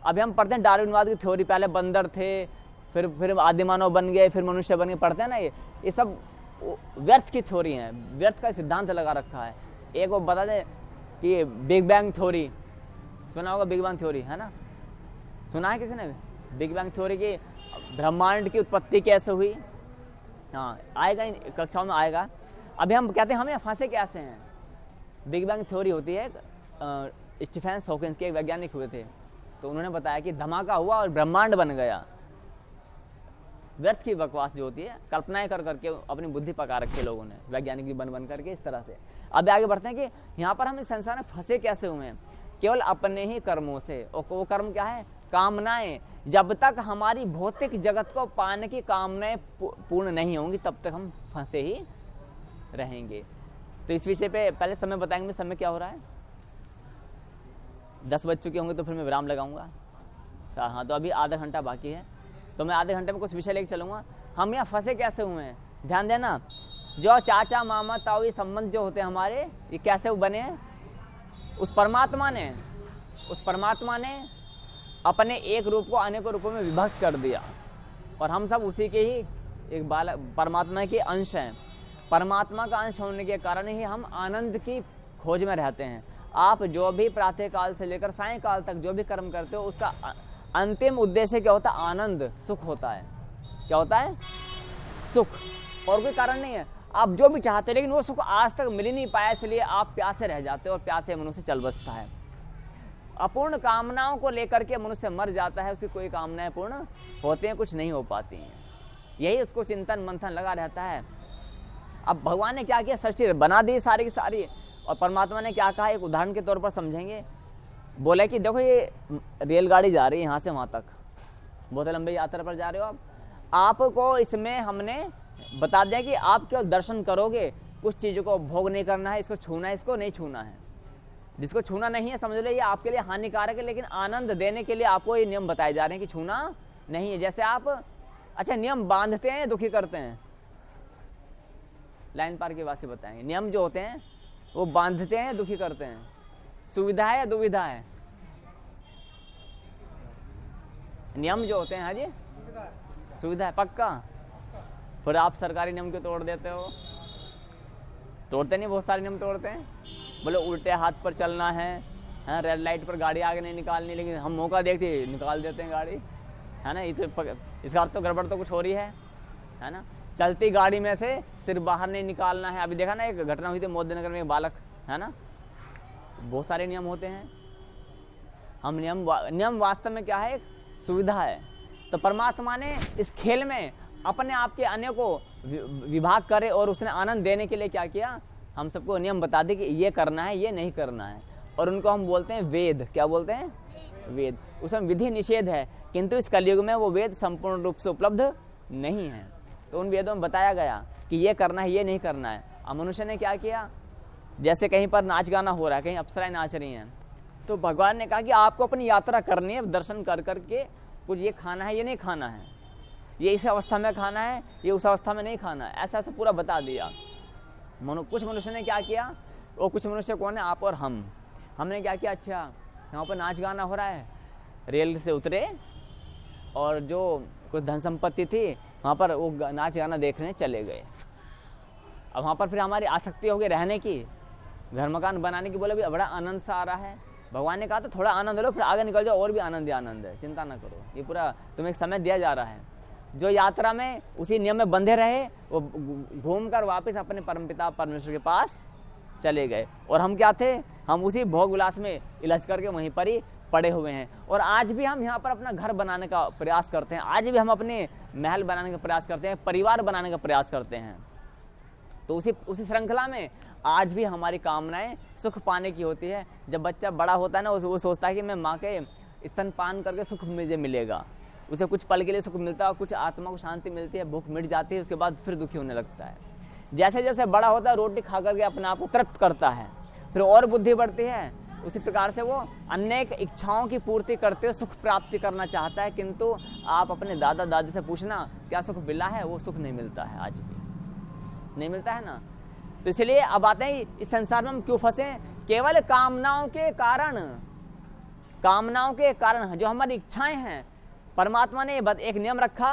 अभी हम पढ़ते हैं डार्विनवाद की थ्योरी, पहले बंदर थे, फिर आदिमानव बन गए, फिर मनुष्य बन गए, पढ़ते हैं ना। ये सब व्यर्थ की थ्योरी है, व्यर्थ का सिद्धांत लगा रखा है। एक वो बता दें कि बिग बैंग थ्योरी, सुना होगा बिग बैंग थ्योरी, है ना? सुना है किसी ने? बिग बैंग थ्योरी की ब्रह्मांड की उत्पत्ति कैसे हुई? हाँ, आएगा कक्षाओं में आएगा। अभी हम कहते हैं हमें फंसे कैसे हैं। बिग बैंग थ्योरी होती है, स्टीफन हॉकिंस के एक वैज्ञानिक हुए थे, तो उन्होंने बताया कि धमाका हुआ और ब्रह्मांड बन गया। व्यर्थ की बकवास जो होती है, कल्पनाएं कर करके अपनी बुद्धि पका रखे लोगों ने, वैज्ञानिक भी बन करके इस तरह से। अब आगे बढ़ते हैं कि यहाँ पर हम इस संसार में फंसे कैसे हुए हैं? केवल अपने ही कर्मों से। और वो कर्म क्या है? कामनाएं। जब तक हमारी भौतिक जगत को पाने की कामनाएं पूर्ण नहीं होंगी, तब तक हम फंसे ही रहेंगे। तो इस विषय पे पहले समय बताएंगे। समय क्या हो रहा है? 10 बज चुके होंगे, तो फिर मैं विराम लगाऊंगा। हाँ, तो अभी आधा घंटा बाकी है, तो मैं आधे घंटे में कुछ विषय लेकर चलूंगा। हम यहाँ फंसे कैसे हुए हैं, ध्यान देना। जो चाचा मामा ताऊ ये संबंध जो होते हैं हमारे, ये कैसे बने हैं? उस परमात्मा ने अपने एक रूप को अनेकों रूपों में विभक्त कर दिया, और हम सब उसी के ही एक परमात्मा के अंश हैं। परमात्मा का अंश होने के कारण ही हम आनंद की खोज में रहते हैं। आप जो भी प्रातः काल से लेकर सायंकाल तक जो भी कर्म करते हो, उसका अंतिम उद्देश्य क्या होता है? आनंद, सुख होता है। क्या होता है? सुख, और कोई कारण नहीं है। आप जो भी चाहते हो, लेकिन वो सुख आज तक मिल ही नहीं पाया, इसलिए आप प्यासे रह जाते हो, और प्यासे मनुष्य चल बसता है। अपूर्ण कामनाओं को लेकर के मनुष्य मर जाता है, उसकी कोई कामनाएं पूर्ण होती हैं, कुछ नहीं हो पाती हैं। यही उसको चिंतन मंथन लगा रहता है। अब भगवान ने क्या किया? सृष्टि बना दी सारी की सारी, और परमात्मा ने क्या कहा? एक उदाहरण के तौर पर समझेंगे। बोला कि देखो ये रेलगाड़ी जा रही है यहाँ से वहाँ तक, बहुत लंबी यात्रा पर जा रहे हो आपको इसमें हमने बता दिया कि आप केवल दर्शन करोगे, कुछ चीज़ों को भोग नहीं करना है, इसको छूना है, इसको नहीं छूना है। जिसको छूना नहीं है समझ लो ये आपके लिए हानिकारक है, लेकिन आनंद देने के लिए आपको ये नियम बताए जा रहे हैं कि छूना नहीं है। जैसे आप अच्छा नियम बांधते हैं, दुखी करते हैं। लाइन पार के वासी बताएंगे, नियम जो होते हैं वो बांधते हैं, दुखी करते हैं। सुविधा है या दुविधा है? नियम जो होते हैं, हाँ जी, सुविधा है। पक्का? फिर आप सरकारी नियम क्यों तोड़ देते हो? तोड़ते नहीं, बहुत सारे नियम तोड़ते हैं। बोले उल्टे हाथ पर चलना है, रेड लाइट पर गाड़ी आगे नहीं निकालनी, लेकिन हम मौका देखते निकाल देते हैं गाड़ी, है ना। इसका अर्थ तो गड़बड़ तो कुछ हो रही है ना। चलती गाड़ी में से सिर्फ बाहर नहीं निकालना है। अभी देखा ना, एक घटना हुई थी मोदीनगर में, एक बालक, है ना। बहुत सारे नियम होते हैं। हम नियम वास्तव में क्या है? एक सुविधा है। तो परमात्मा ने इस खेल में अपने आप के अनेकों विभाग करे, और उसने आनंद देने के लिए क्या किया? हम सबको नियम बता दे कि ये करना है, ये नहीं करना है, और उनको हम बोलते हैं वेद। क्या बोलते हैं? वेद। उसमें विधि निषेध है, किंतु इस कलयुग में वो वेद संपूर्ण रूप से उपलब्ध नहीं है। तो उन वेदों में बताया गया कि ये करना है, ये नहीं करना है। अब मनुष्य ने क्या किया? जैसे कहीं पर नाच गाना हो रहा है, कहीं अप्सराएं नाच रही हैं, तो भगवान ने कहा कि आपको अपनी यात्रा करनी है, दर्शन कर करके कुछ ये खाना है, ये नहीं खाना है, ये इस अवस्था में खाना है, ये उस अवस्था में नहीं खाना है, ऐसा ऐसा पूरा बता दिया। कुछ मनुष्य ने क्या किया? वो कुछ मनुष्य कौन है? आप और हमने क्या किया? अच्छा यहाँ पर नाच गाना हो रहा है, रेल से उतरे और जो कुछ धन संपत्ति थी वहाँ पर वो नाच गाना देखने चले गए। अब वहाँ पर फिर हमारी आसक्ति हो गई रहने की, घर मकान बनाने की। बोले भी बड़ा आनंद सा आ रहा है, भगवान ने कहा तो थोड़ा आनंद लो, फिर आगे निकल जाओ, और भी आनंद ही आनंद है, चिंता ना करो, ये पूरा तुम्हें एक समय दिया जा रहा है। जो यात्रा में उसी नियम में बंधे रहे वो घूमकर वापस अपने परमपिता परमेश्वर के पास चले गए। और हम क्या थे, हम उसी भोग विलास में इलझ करके वहीं पर ही पड़े हुए हैं। और आज भी हम यहाँ पर अपना घर बनाने का प्रयास करते हैं, आज भी हम अपने महल बनाने का प्रयास करते हैं, परिवार बनाने का प्रयास करते हैं। तो उसी श्रृंखला में आज भी हमारी कामनाएं सुख पाने की होती है। जब बच्चा बड़ा होता है ना, वो सोचता है कि मैं माँ के स्तनपान करके सुख मुझे मिलेगा, उसे कुछ पल के लिए सुख मिलता है, कुछ आत्मा को शांति मिलती है, भूख मिट जाती है, उसके बाद फिर दुखी होने लगता है। जैसे जैसे बड़ा होता है रोटी खा करके अपने आप को तृप्त करता है, फिर और बुद्धि बढ़ती है, उसी प्रकार से वो अनेक इच्छाओं की पूर्ति करते हुए सुख प्राप्ति करना चाहता है। किंतु आप अपने दादा दादी से पूछना क्या सुख मिला है, वो सुख नहीं मिलता है, आज भी नहीं मिलता है ना। तो इसलिए अब आते हैं इस संसार में हम क्यों फंसे, केवल कामनाओं के कारण जो हमारी इच्छाएं हैं। परमात्मा ने एक नियम रखा,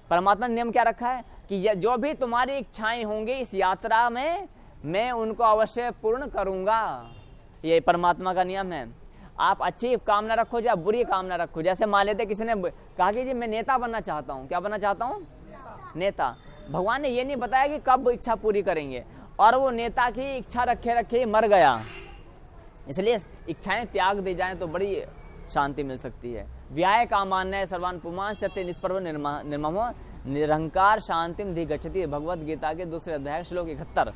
परमात्मा ने नियम क्या रखा है कि जो भी तुम्हारी इच्छाएं होंगी इस यात्रा में मैं उनको अवश्य पूर्ण करूंगा, ये परमात्मा का नियम है। आप अच्छी कामना रखो या बुरी कामना रखो। जैसे मान लेते किसी ने कहा कि जी मैं नेता बनना चाहता हूँ, क्या बनना चाहता हूँ, नेता। भगवान ने ये नहीं बताया कि कब इच्छा पूरी करेंगे, और वो नेता की इच्छा रखे रखे मर गया। इसलिए इच्छाएं त्याग दी जाएं तो बड़ी शांति मिल सकती है। व्याय कामान्य सर्वान पुमान सत्य निष्पर्व निर्ममो निरंकार शांतिम धी गच्छति, भगवत गीता के दूसरे अध्याय श्लोक 71।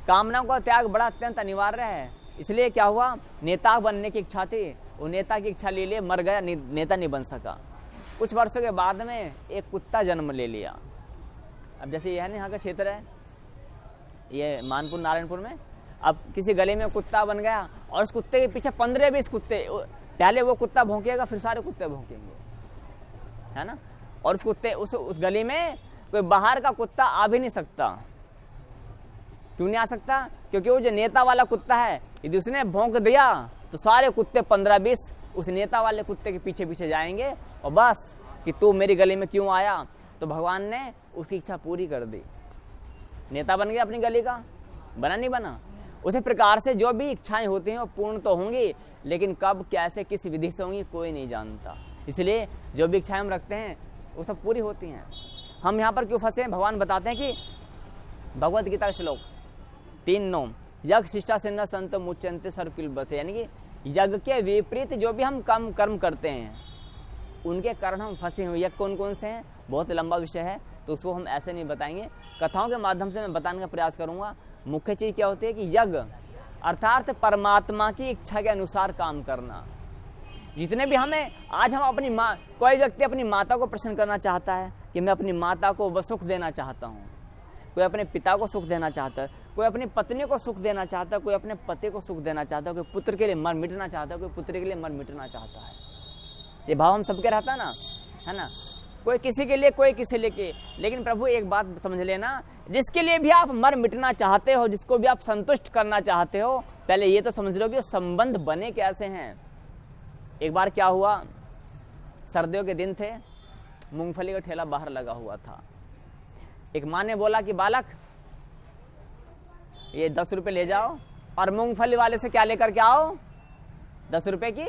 कामनाओं का त्याग बड़ा अत्यंत अनिवार्य है। इसलिए क्या हुआ, नेता बनने की इच्छा थी, वो नेता की इच्छा ले लिए मर गया, नेता नहीं बन सका। कुछ वर्षों के बाद में एक कुत्ता जन्म ले लिया। अब जैसे यह है ना, यहाँ का क्षेत्र है ये मानपुर नारायणपुर में, अब किसी गली में कुत्ता बन गया और उस कुत्ते के पीछे 15-20 कुत्ते, पहले वो कुत्ता भौंकेगा फिर सारे कुत्ते भौंकेंगे, है ना। और उस कुत्ते उस गली में कोई बाहर का कुत्ता आ भी नहीं सकता। क्यों नहीं आ सकता, क्योंकि वो जो नेता वाला कुत्ता है यदि उसने भौंक दिया तो सारे कुत्ते 15-20 उस नेता वाले कुत्ते के पीछे पीछे जाएंगे और बस कि तू मेरी गली में क्यों आया। तो भगवान ने उसकी इच्छा पूरी कर दी, नेता बन गया अपनी गली का, बना नहीं बना। उसी प्रकार से जो भी इच्छाएं होती हैं वो पूर्ण तो होंगी, लेकिन कब कैसे किस विधि से होंगी कोई नहीं जानता। इसलिए जो भी इच्छाएं हम रखते हैं वो सब पूरी होती हैं। हम यहाँ पर क्यों फंसे हैं, भगवान बताते हैं कि भगवत गीता श्लोक 3:9 यज्ञ शिष्टा सिन्ना संत मुच्यंते सर्वकिल बसे, यानी कि यज्ञ के विपरीत जो भी हम कर्म करते हैं उनके कारण हम फंसे हुए। यज्ञ कौन कौन से हैं, बहुत लंबा विषय है, तो उसको हम ऐसे नहीं बताएंगे, कथाओं के माध्यम से मैं बताने का प्रयास करूंगा। मुख्य चीज क्या होती है कि यज्ञ अर्थात परमात्मा की इच्छा के अनुसार काम करना। जितने भी हमें आज हम अपनी माँ, कोई व्यक्ति अपनी माता को प्रसन्न करना चाहता है कि मैं अपनी माता को सुख देना चाहता हूँ, कोई अपने पिता को सुख देना चाहता है, कोई अपनी पत्नी को सुख देना चाहता है, कोई अपने पति को सुख देना चाहता है, कोई पुत्र के लिए मर मिटना चाहता है, कोई पुत्री के लिए मर मिटना चाहता है। ये भाव हम सबके रहता ना, है ना, कोई किसी के लिए कोई किसी लिए। लेकिन प्रभु एक बात समझ लेना, जिसके लिए भी आप मर मिटना चाहते हो, जिसको भी आप संतुष्ट करना चाहते हो, पहले ये तो समझ लो कि संबंध बने कैसे हैं। एक बार क्या हुआ, सर्दियों के दिन थे, मूंगफली का ठेला बाहर लगा हुआ था। एक माँ ने बोला कि बालक ये 10 रुपए ले जाओ और मूंगफली वाले से क्या लेकर के आओ, 10 रुपए की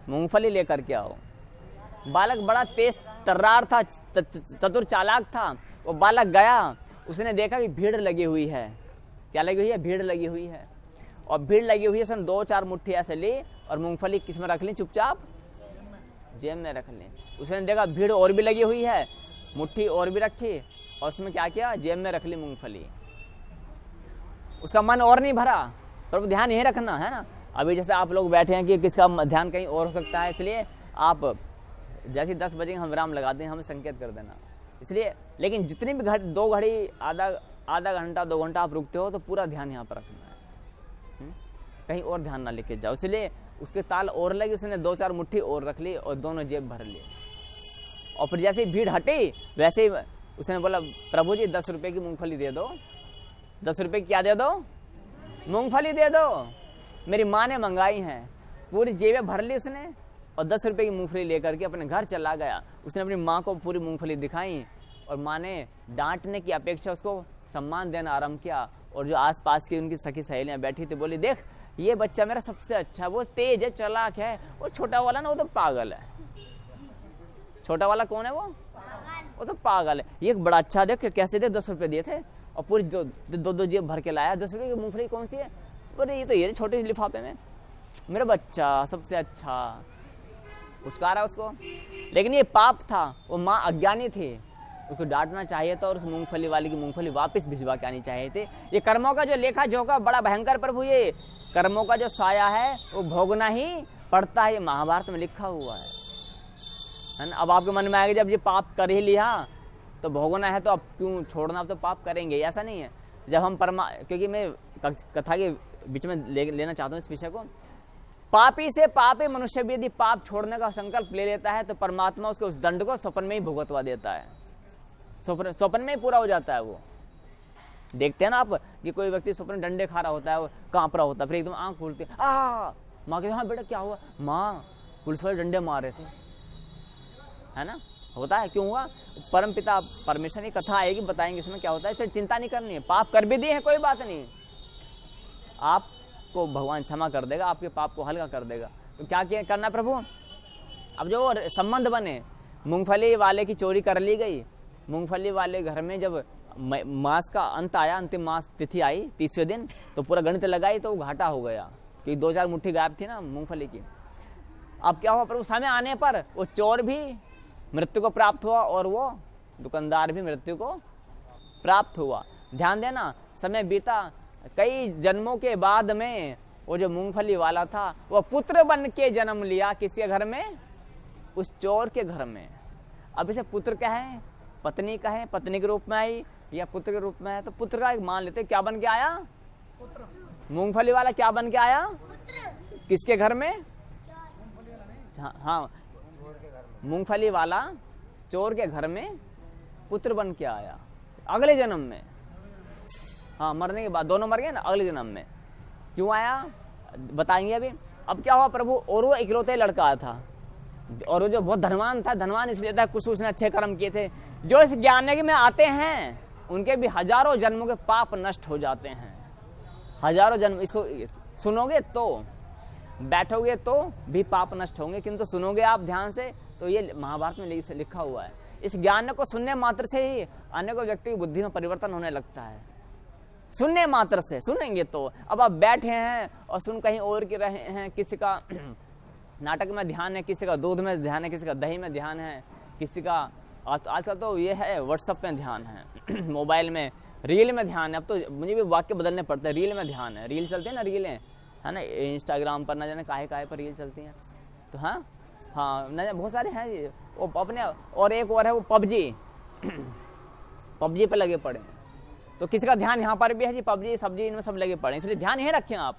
मूंगफली लेकर के आओ। बालक बड़ा तेज तर्रार था, चतुर चालाक था। वो बालक गया, उसने देखा कि भीड़ लगी हुई है। क्या लगी हुई है, भीड़ लगी हुई है। और भीड़ लगी हुई है, उसने 2-4 मुट्ठी ऐसे ली और मूंगफली किस में रख ली, चुपचाप जेब में रख ली। उसने देखा भीड़ और भी लगी हुई है, मुट्ठी और भी रखी और उसमें क्या किया, जेब में रख ली मूंगफली। उसका मन और नहीं भरा। पर ध्यान यही रखना है ना, अभी जैसे आप लोग बैठे हैं कि किसका ध्यान कहीं और हो सकता है, इसलिए आप जैसे 10 बजे हम विराम लगाते हैं हमें संकेत कर देना। इसलिए लेकिन जितनी भी 2 घड़ी आधा घंटा 2 घंटा आप रुकते हो तो पूरा ध्यान यहाँ पर रखना है, कहीं और ध्यान ना लेके जाओ। इसलिए उसके ताल और लगी, उसने 2-4 मुट्ठी और रख ली और दोनों जेब भर लिए। और फिर जैसे ही भीड़ हटी वैसे ही उसने बोला प्रभु जी 10 रुपए की मूंगफली दे दो। 10 रुपए की क्या दे दो, मूंगफली दे दो, मेरी माँ ने मंगाई है। पूरी जेबें भर ली उसने और 10 रुपए की मूंगफली लेकर के अपने घर चला गया। उसने अपनी माँ को पूरी मूंगफली दिखाई और माँ ने डांटने की अपेक्षा उसको सम्मान देना आरंभ किया और जो आसपास की उनकी सखी सहेलियां बैठी थी, बोली देख ये बच्चा मेरा सबसे अच्छा, वो तेज है, चालाक है। वो छोटा वाला ना, वो तो पागल है। छोटा वाला कौन है? वो तो पागल है। ये बड़ा अच्छा, देख कैसे दे, 10 रुपए दिए थे और पूरी दो जेब भर के लाया। 10 रुपए की मूंगफली कौन सी है? अरे ये तो ये छोटे लिफाफे में, मेरा बच्चा सबसे अच्छा। उचका रहा उसको, लेकिन ये पाप था। वो माँ अज्ञानी थी, उसको डांटना चाहिए था और उस मूंगफली वाली की मूंगफली वापस भिजवा के आनी चाहिए थी। ये कर्मों का जो लेखा जोखा बड़ा भयंकर प्रभु, ये कर्मों का जो साया है वो भोगना ही पड़ता है। ये महाभारत में लिखा हुआ है ना। अब आपके मन में आएगा जब ये पाप कर ही लिया तो भोगना है, तो अब क्यों छोड़ना, अब तो पाप करेंगे, ऐसा नहीं है। जब हम क्योंकि मैं कथा के बीच में लेना चाहता हूँ इस विषय को। पापी से पापी मनुष्य भी यदि पाप छोड़ने का संकल्प ले लेता है तो परमात्मा उसको उस दंड को स्वप्न में ही भुगतवा देता है। स्वप्न में ही पूरा हो जाता है। वो देखते हैं ना आप कि कोई व्यक्ति स्वप्न में डंडे खा रहा होता है, वो कांप रहा होता है, फिर एकदम आंख खुलती है, माँ कहती हाँ बेटा क्या हुआ? माँ पुलिस वाले डंडे मार रहे थे, है ना। होता है, क्यों हुआ? परम पिता परमेश्वर की कथा आएगी, बताएंगे इसमें क्या होता है। इसलिए चिंता नहीं करनी है। पाप कर भी दिए हैं, कोई बात नहीं, आपको भगवान क्षमा कर देगा, आपके पाप को हल्का कर देगा। तो क्या करना प्रभु? अब जो संबंध बने, मूंगफली वाले की चोरी कर ली गई। मूंगफली वाले घर में जब मास का अंत आया, अंतिम मास तिथि आई 30वें दिन, तो पूरा गणित लगाई तो वो घाटा हो गया, क्योंकि 2-4 मुट्ठी गायब थी ना मूंगफली की। अब क्या हुआ प्रभु? समय आने पर वो चोर भी मृत्यु को प्राप्त हुआ और वो दुकानदार भी मृत्यु को प्राप्त हुआ। ध्यान देना, समय बीता, कई जन्मों के बाद में वो जो मूंगफली वाला था वो पुत्र बन के जन्म लिया। किसके घर में? उस चोर के घर में। अब इसे पुत्र क्या है? पत्नी का है, पत्नी के रूप में आई या पुत्र के रूप में है, तो पुत्र का एक मान लेते। क्या बन के आया? पुत्र। मूंगफली वाला क्या बन के आया? पुत्र। किसके घर में? हाँ, मूंगफली वाला चोर के घर में पुत्र बन के आया अगले जन्म में। हाँ, मरने के बाद दोनों मर गए ना, अगले जन्म में क्यों आया बताएंगे अभी। अब क्या हुआ प्रभु? और वो इकलौते लड़का था, और वो जो बहुत धनवान था, धनवान इसलिए था कुछ उसने अच्छे कर्म किए थे। जो इस ज्ञान में आते हैं उनके भी हजारों जन्मों के पाप नष्ट हो जाते हैं। हजारों जन्म, इसको सुनोगे तो, बैठोगे तो भी पाप नष्ट होंगे, किंतु सुनोगे आप ध्यान से तो ये महाभारत में लिखा हुआ है। इस ज्ञान को सुनने मात्र से ही अनेकों व्यक्ति की बुद्धि में परिवर्तन होने लगता है। सुनने मात्र से, सुनेंगे तो। अब आप बैठे हैं और सुन कहीं और के रहे हैं, किसी का नाटक में ध्यान है, किसी का दूध में ध्यान है, किसी का दही में ध्यान है, किसी का आजकल तो ये है व्हाट्सएप में ध्यान है, मोबाइल में रील में ध्यान है। अब तो मुझे भी वाक्य बदलने पड़ते हैं, रील में ध्यान है। रील चलते हैं ना, रीलें है ना, इंस्टाग्राम पर ना जाने काहे पर रील चलती हैं। तो हाँ न जाने बहुत सारे हैं वो अपने। और एक और है वो पबजी पे लगे पड़े हैं। तो किसी का ध्यान यहाँ पर भी है जी, पबजी सब्जी इनमें सब लगे पड़े, इसलिए ध्यान यही रखें आप।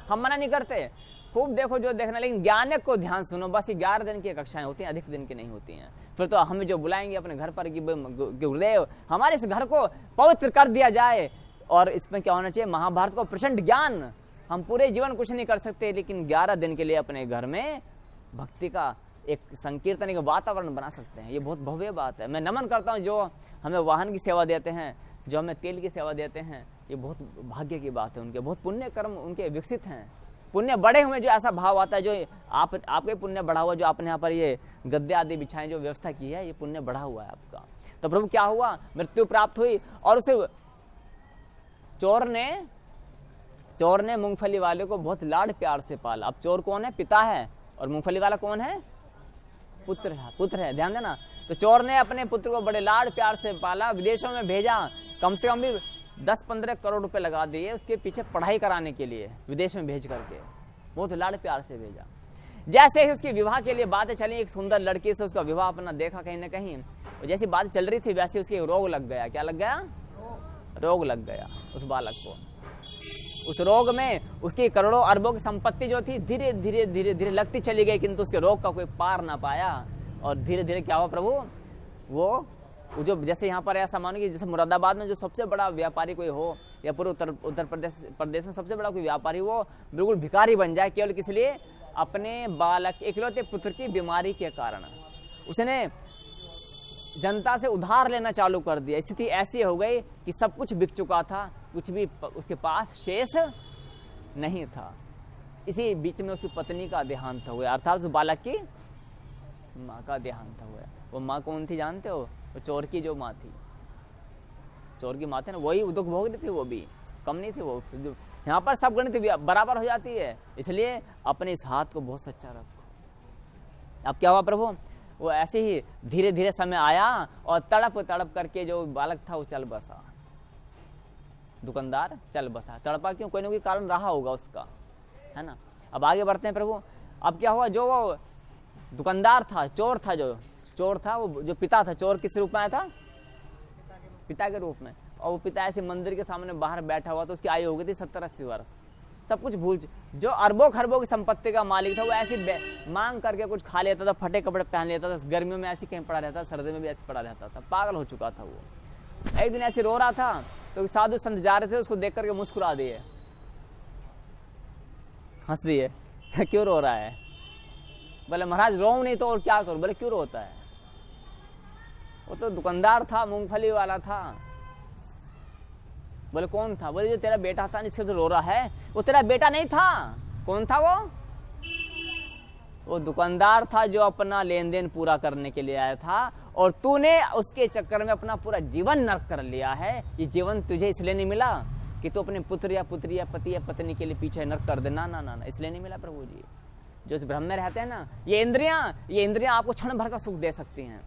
हम मना नहीं करते, खूब देखो जो देखना, लेकिन ज्ञान को ध्यान सुनो। बस 11 दिन की कक्षाएं होती हैं, अधिक दिन की नहीं होती हैं। फिर तो हमें जो बुलाएंगे अपने घर पर कि गुरुदेव हमारे इस घर को पवित्र कर दिया जाए। और इसमें क्या होना चाहिए? महाभारत को प्रचंड ज्ञान। हम पूरे जीवन कुछ नहीं कर सकते, लेकिन 11 दिन के लिए अपने घर में भक्ति का एक संकीर्तन, एक वातावरण बना सकते हैं। ये बहुत भव्य बात है। मैं नमन करता हूँ जो हमें वाहन की सेवा देते हैं, जो हमें तेल की सेवा देते हैं। ये बहुत भाग्य की बात है, उनके बहुत पुण्य कर्म उनके विकसित हैं, पुण्य बढ़े हुए। जो ऐसा भाव आता है, जो आपके पुण्य बढ़ा हुआ, जो आपने यहाँ पर ये गद्दे आदि बिछाएं, जो व्यवस्था की है, ये पुण्य बढ़ा हुआ है आपका। तो प्रभु क्या हुआ? मृत्यु प्राप्त हुई और उसे चोर ने मूंगफली वाले को बहुत लाड प्यार से पाला। अब चोर कौन है? पिता है, और मूंगफली वाला कौन है? पुत्र है। ध्यान देना। तो चोर ने अपने पुत्र को बड़े लाड प्यार से पाला, विदेशों में भेजा, कम से कम भी 10-15 करोड़ रुपए लगा दिए उसके पीछे पढ़ाई कराने के लिए, विदेश में भेज करके बहुत लाड प्यार से भेजा। जैसे ही उसकी विवाह के लिए बातें चली, एक सुंदर लड़की से उसका विवाह अपना देखा कहीं ना कहीं, और जैसी बात चल रही थी वैसे उसके रोग लग गया। क्या लग गया? रोग लग गया उस बालक को। उस रोग में उसकी करोड़ों अरबों की संपत्ति जो थी धीरे धीरे लगती चली गई, किंतु उसके रोग का कोई पार ना पाया। और धीरे धीरे क्या हुआ प्रभु? वो जो जैसे यहाँ पर ऐसा मानो कि जैसे मुरादाबाद में जो सबसे बड़ा व्यापारी कोई हो, या पूरे उत्तर प्रदेश में सबसे बड़ा कोई व्यापारी, वो बिल्कुल भिखारी बन जाए, केवल किस लिए? अपने बालक इकलौते पुत्र की बीमारी के कारण। उसने जनता से उधार लेना चालू कर दिया। स्थिति ऐसी हो गई कि सब कुछ बिक चुका था, कुछ भी उसके पास शेष नहीं था। इसी बीच में उसकी पत्नी का देहांत हो गया, अर्थात उस बालक की माँ का देहांत हो गया। वो माँ कौन थी जानते हो? वो चोर की जो माँ थी, चोर की माँ थी ना, वही दुख भोग रही थी, वो भी कम नहीं थी। वो यहाँ पर सब गणित बराबर हो जाती है, इसलिए अपने इस हाथ को बहुत सच्चा रखो। अब क्या हुआ प्रभु? वो ऐसे ही धीरे धीरे समय आया और तड़प तड़प करके जो बालक था वो चल बसा। दुकानदार चल बसा। तड़पा क्यों? कोई ना कोई कारण रहा होगा उसका, है ना। अब आगे बढ़ते हैं प्रभु। अब क्या हुआ? जो वो दुकानदार था, चोर था, जो चोर था, वो जो पिता था, चोर किस रूप में आया था? पिता के रूप में। और वो पिता ऐसे मंदिर के सामने बाहर बैठा हुआ, तो उसकी आयु हो गई थी 70-80 वर्ष। सब कुछ भूल, जो अरबों खरबों की संपत्ति का मालिक था, वो ऐसी मांग करके कुछ खा लेता था, फटे कपड़े पहन लेता था, गर्मियों में ऐसे कहीं पड़ा रहता, सर्दी में भी ऐसे पड़ा रहता था, पागल हो चुका था वो। एक दिन ऐसे रो रहा था तो साधु संत जा रहे थे, उसको देख करके मुस्कुरा दिए, हंस दिए। क्यों रो रहा है? बोले महाराज रो नहीं तो और क्या करूं? बोले क्यों रोता है? वो तो दुकानदार था, मूंगफली वाला था। बोले कौन था? बोले जो तेरा बेटा था जिसके तो रो रहा है, वो तेरा बेटा नहीं था। कौन था वो? वो दुकानदार था जो अपना लेन देन पूरा करने के लिए आया था, और तूने उसके चक्कर में अपना पूरा जीवन नर्क कर लिया है। ये जीवन तुझे इसलिए नहीं मिला कि तू अपने पुत्र या पुत्री या पति या पत्नी के लिए पीछे नर्क कर देना, ना ना ना, इसलिए नहीं मिला प्रभु जी। जो इस भ्रम में रहते हैं ना, ये इंद्रियां आपको क्षण भर का सुख दे सकती हैं,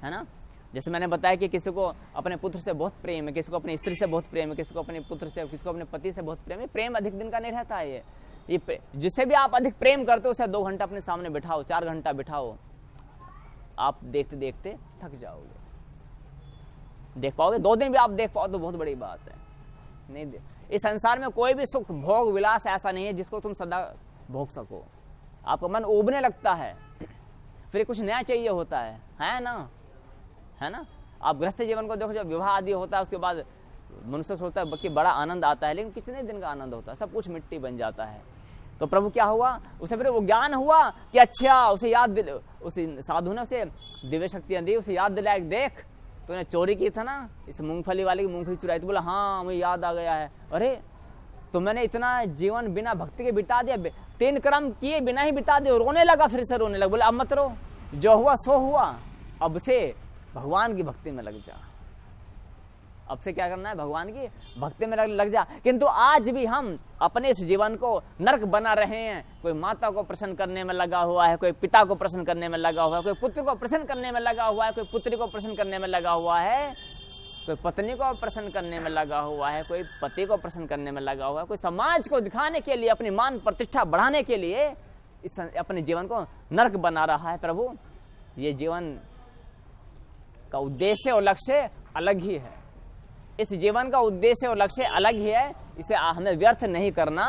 है ना। जैसे मैंने बताया कि किसी को अपने पुत्र से बहुत प्रेम है, किसी को अपनी स्त्री से बहुत प्रेम है, किसी को अपने पुत्र से, किसी को अपने पति से बहुत प्रेम है। प्रेम अधिक दिन का नहीं रहता है। ये जिससे भी आप अधिक प्रेम करते हो उसे 2 घंटा अपने सामने बिठाओ, 4 घंटा बिठाओ, आप देखते देखते थक जाओगे। देख पाओगे 2 दिन भी आप देख पाओ तो बहुत बड़ी बात है। नहीं दे, इस संसार में कोई भी सुख भोग विलास ऐसा नहीं है जिसको तुम सदा भोग सको। आपका मन उबने लगता है, फिर कुछ नया चाहिए होता है ना, है ना। आप गृहस्थ जीवन को देखो, जब विवाह आदि होता है उसके बाद मनुष्य सोचता है कि बड़ा आनंद आता है, लेकिन कितने दिन का आनंद होता है, सब कुछ मिट्टी बन जाता है। तो प्रभु क्या हुआ? उसे फिर वो ज्ञान हुआ कि अच्छा, उसे याद, उस साधु ने उसे दिव्य शक्तियां दी, उसे याद दिलाया, देख तूने चोरी की था ना, इस मूंगफली वाले की मूंगफली चुराई थी। बोला हाँ मुझे याद आ गया है। अरे तो मैंने इतना जीवन बिना भक्ति के बिता दिया, 3 कर्म किए बिना ही बिता दिए। रोने लगा, फिर से रोने लगा। बोला अब मत रो, जो हुआ सो हुआ, अब से भगवान की भक्ति में लग जा। अब से क्या करना है? भगवान की भक्ति में लग जा। किंतु आज भी हम अपने इस जीवन को नरक बना रहे हैं। कोई माता को प्रसन्न करने में लगा हुआ है, कोई पिता को प्रसन्न करने में लगा हुआ है, कोई पुत्र को प्रसन्न करने में लगा हुआ है, कोई पुत्री को प्रसन्न करने में लगा हुआ है, कोई पत्नी को प्रसन्न करने में लगा हुआ है, कोई पति को प्रसन्न करने में लगा हुआ है, कोई समाज को दिखाने के लिए, अपनी मान प्रतिष्ठा बढ़ाने के लिए इस अपने जीवन को नरक बना रहा है। प्रभु ये जीवन का उद्देश्य और लक्ष्य अलग ही है। इस जीवन का उद्देश्य और लक्ष्य अलग ही है, इसे हमें व्यर्थ नहीं करना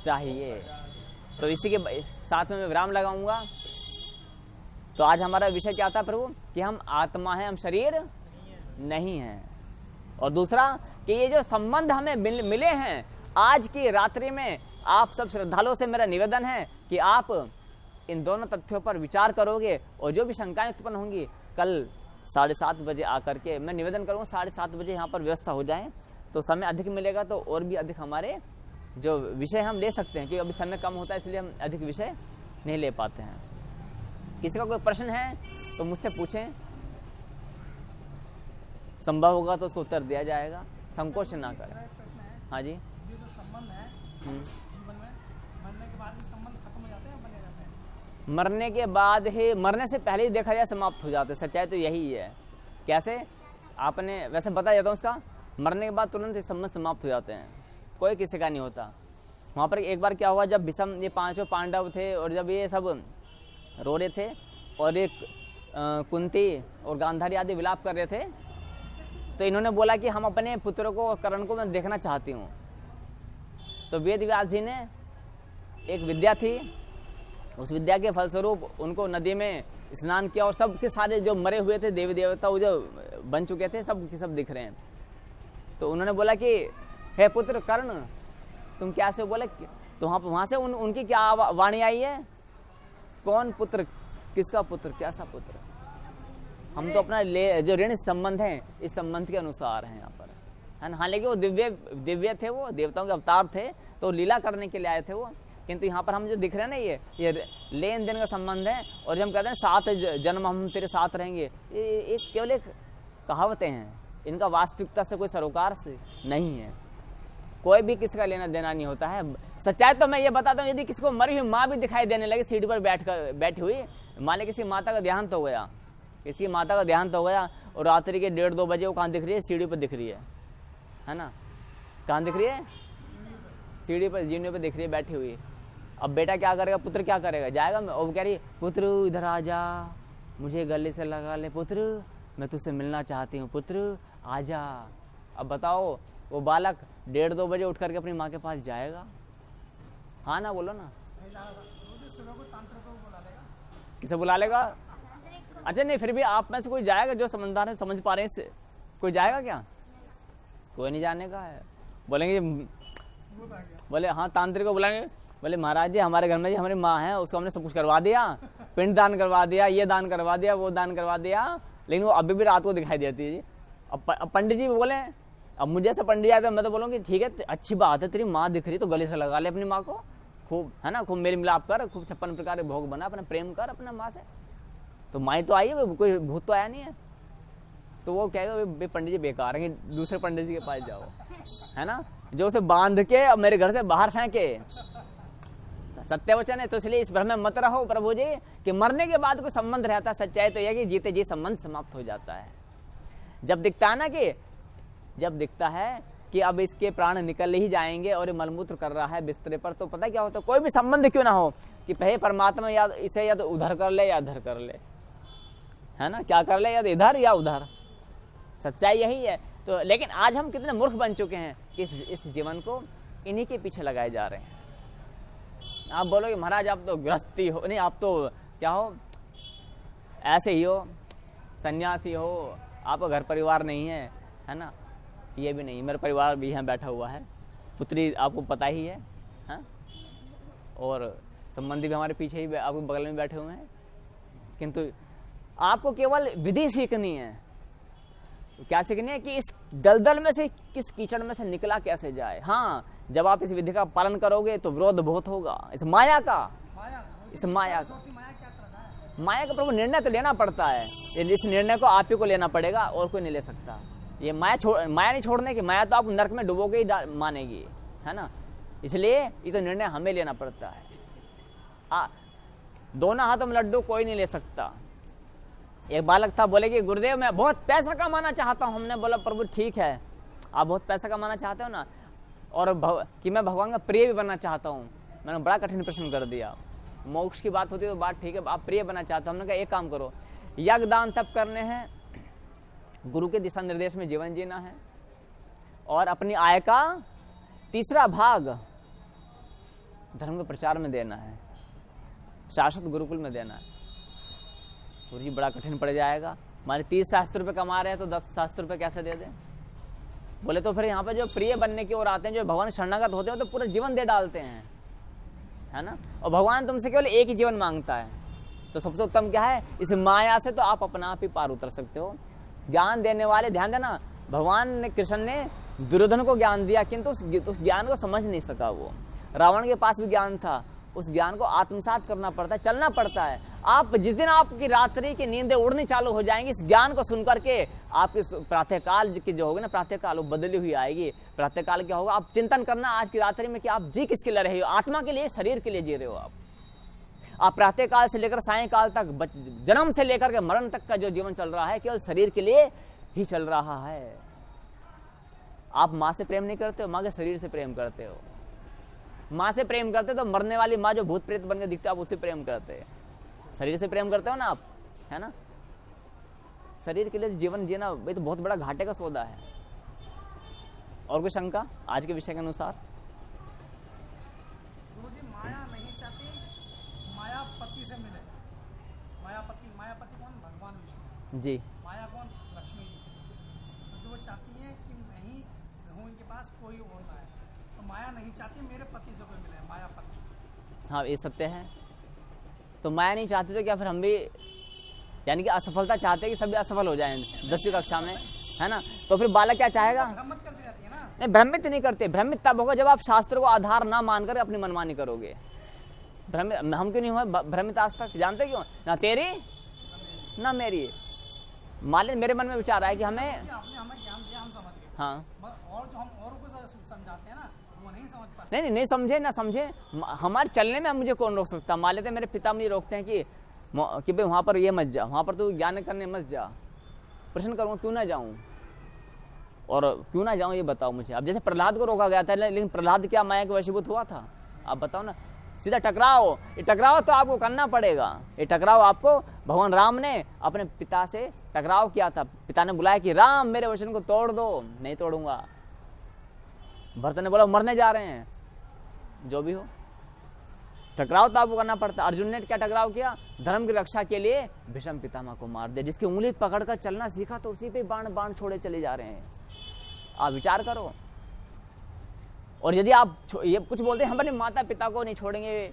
चाहिए। तो इसी के साथ में मैं विराम लगाऊंगा। तो आज हमारा विषय क्या था प्रभु? कि हम आत्मा हैं, हम शरीर नहीं हैं। और दूसरा कि ये जो संबंध हमें मिले हैं आज की रात्रि में, आप सब श्रद्धालुओं से मेरा निवेदन है कि आप इन दोनों तथ्यों पर विचार करोगे, और जो भी शंकाएं उत्पन्न होंगी कल 7:30 बजे आकर के, मैं निवेदन करूँगा 7:30 बजे यहाँ पर व्यवस्था हो जाए, तो समय अधिक मिलेगा, तो और भी अधिक हमारे जो विषय हम ले सकते हैं, क्योंकि अभी समय कम होता है इसलिए हम अधिक विषय नहीं ले पाते हैं। किसी का कोई प्रश्न है तो मुझसे पूछें, संभव होगा तो उसको उत्तर दिया जाएगा, संकोच ना करें। प्रश्न है, हाँ जी। ये जो संबंध है जीवन में, मरने के बाद भी संबंध खत्म हो जाते हैं, बने रहते हैं? मरने के बाद ही, मरने से पहले ही देखा जाए समाप्त हो जाते हैं। सच्चाई तो यही है। कैसे? आपने वैसे बता देता हूँ उसका, मरने के बाद तुरंत ही संबंध समाप्त हो जाते हैं, कोई किसी का नहीं होता। वहाँ पर एक बार क्या हुआ, जब भीष्म, ये 5 पांडव थे, और जब ये सब रो रहे थे और एक कुंती और गांधारी आदि विलाप कर रहे थे, तो इन्होंने बोला कि हम अपने पुत्रों को और कर्ण को मैं देखना चाहती हूँ। तो वेद व्यास जी ने, एक विद्या थी, उस विद्या के फलस्वरूप उनको नदी में स्नान किया, और सबके सारे जो मरे हुए थे देवी देवता वो जो बन चुके थे, सब के सब दिख रहे हैं। तो उन्होंने बोला कि हे पुत्र कर्ण तुम क्या से? बोले तो वहां से उनकी क्या वाणी आई है, कौन पुत्र, किसका पुत्र, कैसा पुत्र? हम तो अपना जो ऋण संबंध है इस संबंध के अनुसार है यहाँ पर, है ना। हाँ, लेकिन वो दिव्य थे, वो देवताओं के अवतार थे, तो लीला करने के लिए आए थे वो। किंतु यहाँ पर हम जो दिख रहे हैं ना, ये लेन देन का संबंध है। और जब हम कहते हैं 7 जन्म हम तेरे साथ रहेंगे, ये केवल एक कहावतें हैं, इनका वास्तविकता से कोई सरोकार से नहीं है। कोई भी किसी का लेना देना नहीं होता है। सच्चाई तो मैं ये बताता हूँ, यदि किसी को मरी हुई माँ भी दिखाई देने लगे सीढ़ी पर बैठी हुई, मान ली किसी माता का देहांत हो गया, किसी माता का देहांत हो गया और रात्रि के 1:30-2 बजे वो कहाँ दिख रही है? सीढ़ी पर दिख रही है ना। कहाँ दिख रही है? सीढ़ी पर, जीने पर दिख रही है बैठी हुई। अब बेटा क्या करेगा, पुत्र क्या करेगा? जाएगा, और वो कह रही पुत्र इधर आ जा, मुझे गले से लगा ले, पुत्र मैं तुझसे मिलना चाहती हूँ, पुत्र आ जा। अब बताओ वो बालक 1:30-2 बजे उठ करके अपनी माँ के पास जाएगा? हाँ ना, बोलो ना। नहीं जाएगा, वो सुबह को तांत्रिक को बुला लेगा। किसे बुला लेगा? अच्छा नहीं, फिर भी आप में से कोई जाएगा जो समझदार है, समझ पा रहे हैं इससे? कोई जाएगा क्या? कोई नहीं जाने का है। बोलेंगे, बोले हाँ तांत्रिक को बुलाएंगे, बोले महाराज जी हमारे घर में जी हमारी माँ है, उसको हमने सब कुछ करवा दिया, पिंड दान करवा दिया, ये दान करवा दिया, वो दान करवा दिया, लेकिन वो अभी भी रात को दिखाई देती है जी। अब पंडित जी बोले, अब मुझे ऐसा पंडित आया तो मैं तो बोलूँगी ठीक है, अच्छी बात है, तेरी माँ दिख रही तो गले से लगा ले अपनी माँ को, खूब, है ना, खूब मेल मिलाप कर, खूब 56 प्रकार के भोग बना, अपना प्रेम कर अपने माँ से। तो माँ तो आई है, कोई भूत तो आया नहीं है। तो वो कहेगा पंडित जी बेकार है, दूसरे पंडित जी के पास जाओ, है ना, जो उसे बांध के अब मेरे घर से बाहर फेंके। सत्य वचन है। तो इसलिए इस भ्रम में मत रहो प्रभु जी कि मरने के बाद कोई संबंध रहता है। सच्चाई तो यह कि जीते जी संबंध समाप्त हो जाता है। जब दिखता है ना कि जब दिखता है कि अब इसके प्राण निकल ही जाएंगे और ये मलमूत्र कर रहा है बिस्तरे पर, तो पता क्या होता है, कोई भी संबंध क्यों ना हो, कि पहले परमात्मा या इसे या तो उधर कर ले या इधर कर ले, है ना, क्या कर ले, या तो इधर या उधर। सच्चाई यही है। तो लेकिन आज हम कितने मूर्ख बन चुके हैं कि इस जीवन को इन्हीं के पीछे लगाए जा रहे हैं। आप बोलोगे महाराज आप तो गृहस्थी हो, नहीं आप तो क्या हो, ऐसे ही हो, सन्यासी हो, आपका घर परिवार नहीं है ना। ये भी नहीं, मेरा परिवार भी यहाँ बैठा हुआ है, पुत्री आपको पता ही है, हाँ? और संबंधी भी हमारे पीछे ही आपको बगल में बैठे हुए हैं। किंतु आपको केवल विधि सीखनी है। क्या सीखनी है कि इस दलदल में से, किस कीचड़ में से निकला कैसे जाए। हाँ, जब आप इस विधि का पालन करोगे तो विरोध बहुत होगा इस माया का, इस माया का। माया का प्रभु निर्णय तो लेना पड़ता है, इस निर्णय को आप ही को लेना पड़ेगा और कोई नहीं ले सकता। ये माया नहीं छोड़ने की, माया तो आपको नरक में डुबोके ही मानेगी, है ना। इसलिए ये तो निर्णय हमें लेना पड़ता है। दोनों हाथों में लड्डू कोई नहीं ले सकता। एक बालक था, बोले कि गुरुदेव मैं बहुत पैसा कमाना चाहता हूँ। हमने बोला प्रभु ठीक है, आप बहुत पैसा कमाना चाहते हो ना, और कि मैं भगवान का प्रिय भी बनना चाहता हूँ। मैंने बड़ा कठिन प्रश्न कर दिया। मोक्ष की बात होती है तो बात ठीक है, आप प्रिय बनना चाहते हो। हमने कहा एक काम करो, यज्ञ दान तप करने हैं, गुरु के दिशा निर्देश में जीवन जीना है, और अपनी आय का 3रा भाग धर्म के प्रचार में देना है, शाश्वत गुरुकुल में देना है। गुरु जी बड़ा कठिन पड़ जाएगा, हमारे 30 शास्त्र रुपये कमा रहे हैं तो 10 शास्त्र रुपये कैसे दे दें। बोले तो फिर यहाँ पे जो प्रिय बनने की ओर आते हैं, जो भगवान शरणागत होते हैं, तो पूरा जीवन दे डालते हैं, है ना। और भगवान तुमसे केवल एक ही जीवन मांगता है। तो सबसे उत्तम क्या है, इस माया से तो आप अपना आप ही पार उतर सकते हो। ज्ञान देने वाले, ध्यान देना, भगवान ने, कृष्ण ने दुर्योधन को ज्ञान दिया, किंतु उस ज्ञान को समझ नहीं सका वो। रावण के पास भी ज्ञान था, उस ज्ञान को आत्मसात करना पड़ता है, चलना पड़ता है। आप जिस दिन आपकी रात्रि की नींदें उड़नी चालू हो जाएंगी, इस ज्ञान को सुनकर के आपके प्रातःकाल की जो होगी ना, प्रातःकाल वो बदली हुई आएगी। प्रातःकाल क्या होगा, आप चिंतन करना आज की रात्रि में कि आप जी किसके लिए रहे हो, आत्मा के लिए, शरीर के लिए जी रहे हो। आप प्रातःकाल से लेकर सायंकाल तक, जन्म से लेकर के मरण तक का जो जीवन चल रहा है, केवल शरीर के लिए ही चल रहा है। आप माँ से प्रेम नहीं करते हो, माँ के शरीर से प्रेम करते हो। माँ से प्रेम करते तो मरने वाली माँ जो भूत प्रेत बन के दिखते हो, आप उससे प्रेम करते हैं। शरीर से प्रेम करते हो ना आप, है ना। शरीर के लिए जीवन जीना ये तो बहुत बड़ा घाटे का सौदा है। और कोई शंका आज के विषय के अनुसार? गुरुजी माया नहीं चाहती मायापति से मिले। मायापति कौन? भगवान विष्णु जी। माया कौन? लक्ष्मी जी। क्योंकि वो चाहती है कि मैं ही रहूं, इनके पास कोई और ना है। तो माया नहीं चाहती मेरे पति से कोई मिले, मायापति। हाँ, ये सत्य है। तो माया नहीं चाहती तो क्या फिर हम भी यानी कि असफलता चाहते हैं कि सभी असफल हो जाएं 10वीं कक्षा में, है ना। तो फिर बालक क्या चाहेगा? भ्रमित कर दी जाती है ना। नहीं, भ्रमित नहीं करते। भ्रमित तब होगा जब आप शास्त्र को आधार ना मानकर अपनी मनमानी करोगे। भ्रमित हम क्यों नहीं हुए भ्रमित आज तक? जानते क्यों? ना तेरी ना मेरी। मान लीजिए मेरे मन में विचार आया कि हमें, आपने हमें ज्ञान दिया, हम समझ गए, हाँ, और जो हम और को समझाते हैं ना वो नहीं समझ पाते। नहीं समझे ना समझे, हमारे चलने में मुझे कौन रोक सकता? मान लेते मेरे पिता मुझे रोकते हैं कि भाई वहां पर ये मत जा, वहां पर तू ज्ञान करने मत जा। प्रश्न करूंगा क्यों ना जाऊं, और क्यों ना जाऊं ये बताओ मुझे। अब जैसे प्रहलाद को रोका गया था, लेकिन प्रहलाद क्या माया के वशीभूत हुआ था? आप बताओ ना। सीधा टकराओ, ये टकराव तो आपको करना पड़ेगा। ये टकराव आपको, भगवान राम ने अपने पिता से टकराव किया था। पिता ने बुलाया कि राम मेरे वचन को तोड़ दो। नहीं तोड़ूंगा। भरत ने बोला मरने जा रहे हैं। जो भी हो, टकराव तो आपको करना पड़ता। अर्जुन ने क्या टकराव किया? धर्म की रक्षा के लिए भीष्म पितामह को मार दिया। जिसकी उंगली पकड़कर चलना सीखा तो उसी पे बाण छोड़े चले जा रहे हैं। आप विचार करो। और यदि आप ये कुछ बोलते हैं हम अपने माता पिता को नहीं छोड़ेंगे,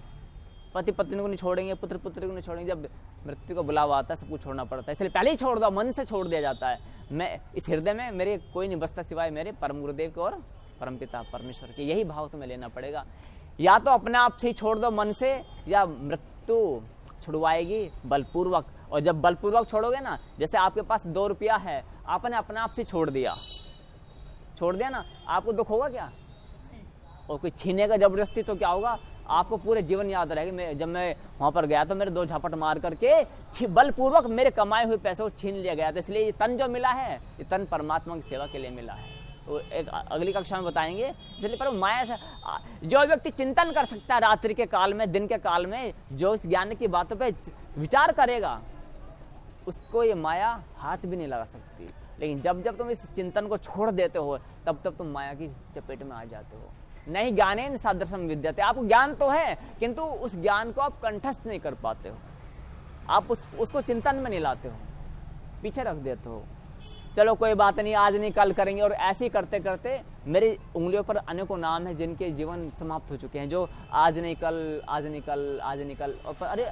पति पत्नी को नहीं छोड़ेंगे, पुत्र पुत्री को नहीं छोड़ेंगे, जब मृत्यु का बुलावा आता है सब कुछ छोड़ना पड़ता है। इसलिए पहले ही छोड़ दो, मन से छोड़ दिया जाता है। मैं इस हृदय में मेरे कोई नहीं बसता सिवाय मेरे परम गुरुदेव के और परम पिता परमेश्वर के। यही भाव तुम्हें लेना पड़ेगा। या तो अपने आप से ही छोड़ दो मन से, या मृत्यु छुड़वाएगी बलपूर्वक। और जब बलपूर्वक छोड़ोगे ना, जैसे आपके पास 2 रुपया है, आपने अपने आप से छोड़ दिया ना, आपको दुख होगा क्या? और कोई छीनेगा जबरदस्ती तो क्या होगा? आपको पूरे जीवन याद रहेगा। जब मैं वहां पर गया तो मेरे 2 झपट मार करके बलपूर्वक मेरे कमाए हुए पैसे को छीन लिया गया था। इसलिए ये तन जो मिला है, ये तन परमात्मा की सेवा के लिए मिला है। तो एक अगली कक्षा में बताएंगे। इसलिए पर माया से जो व्यक्ति चिंतन कर सकता है रात्रि के काल में, दिन के काल में, जो इस ज्ञान की बातों पे विचार करेगा, उसको ये माया हाथ भी नहीं लगा सकती। लेकिन जब जब तुम इस चिंतन को छोड़ देते हो, तब तब तुम माया की चपेट में आ जाते हो। नहीं ज्ञानेन सादृशम विद्यते। आपको ज्ञान तो है, किंतु उस ज्ञान को आप कंठस्थ नहीं कर पाते हो। आप उसको चिंतन में नहीं लाते हो, पीछे रख देते हो। चलो कोई बात नहीं, आज नहीं कल करेंगे। और ऐसे ही करते करते मेरी उंगलियों पर अनेकों नाम है जिनके जीवन समाप्त हो चुके हैं। जो आज नहीं कल, आज नहीं कल, आज नहीं कल, और अरे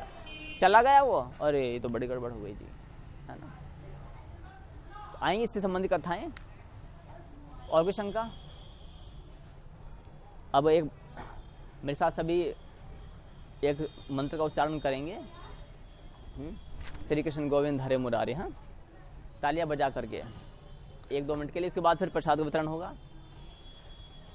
चला गया वो, अरे ये तो बड़ी गड़बड़ हो गई जी, है ना। आएंगे इससे संबंधित कथाएं। और कोई शंका? अब एक मेरे साथ सभी एक मंत्र का उच्चारण करेंगे। श्री कृष्ण गोविंद हरे मुरारी। हाँ, तालियां बजा करके 1-2 मिनट के लिए। इसके बाद फिर प्रसाद वितरण होगा।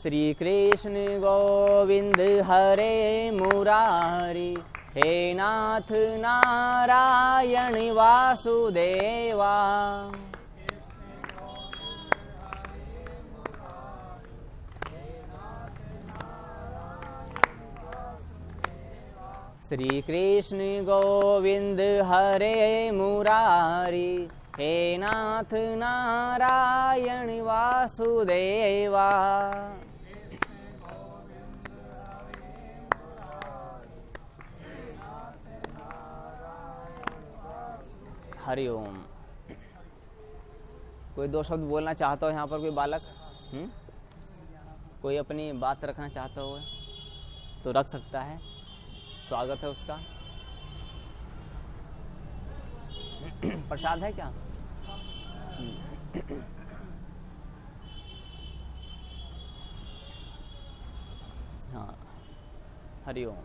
श्री कृष्ण गोविंद हरे मुरारी, हे नाथ नारायण वासुदेवा। श्री कृष्ण गोविंद हरे मुरारी, हे नाथ नारायण वासुदेवा। हरि ओम। कोई 2 शब्द बोलना चाहता हो यहाँ पर कोई बालक? कोई अपनी बात रखना चाहता हो तो रख सकता है, स्वागत है उसका। प्रसाद है क्या? हाँ, हरि ओम।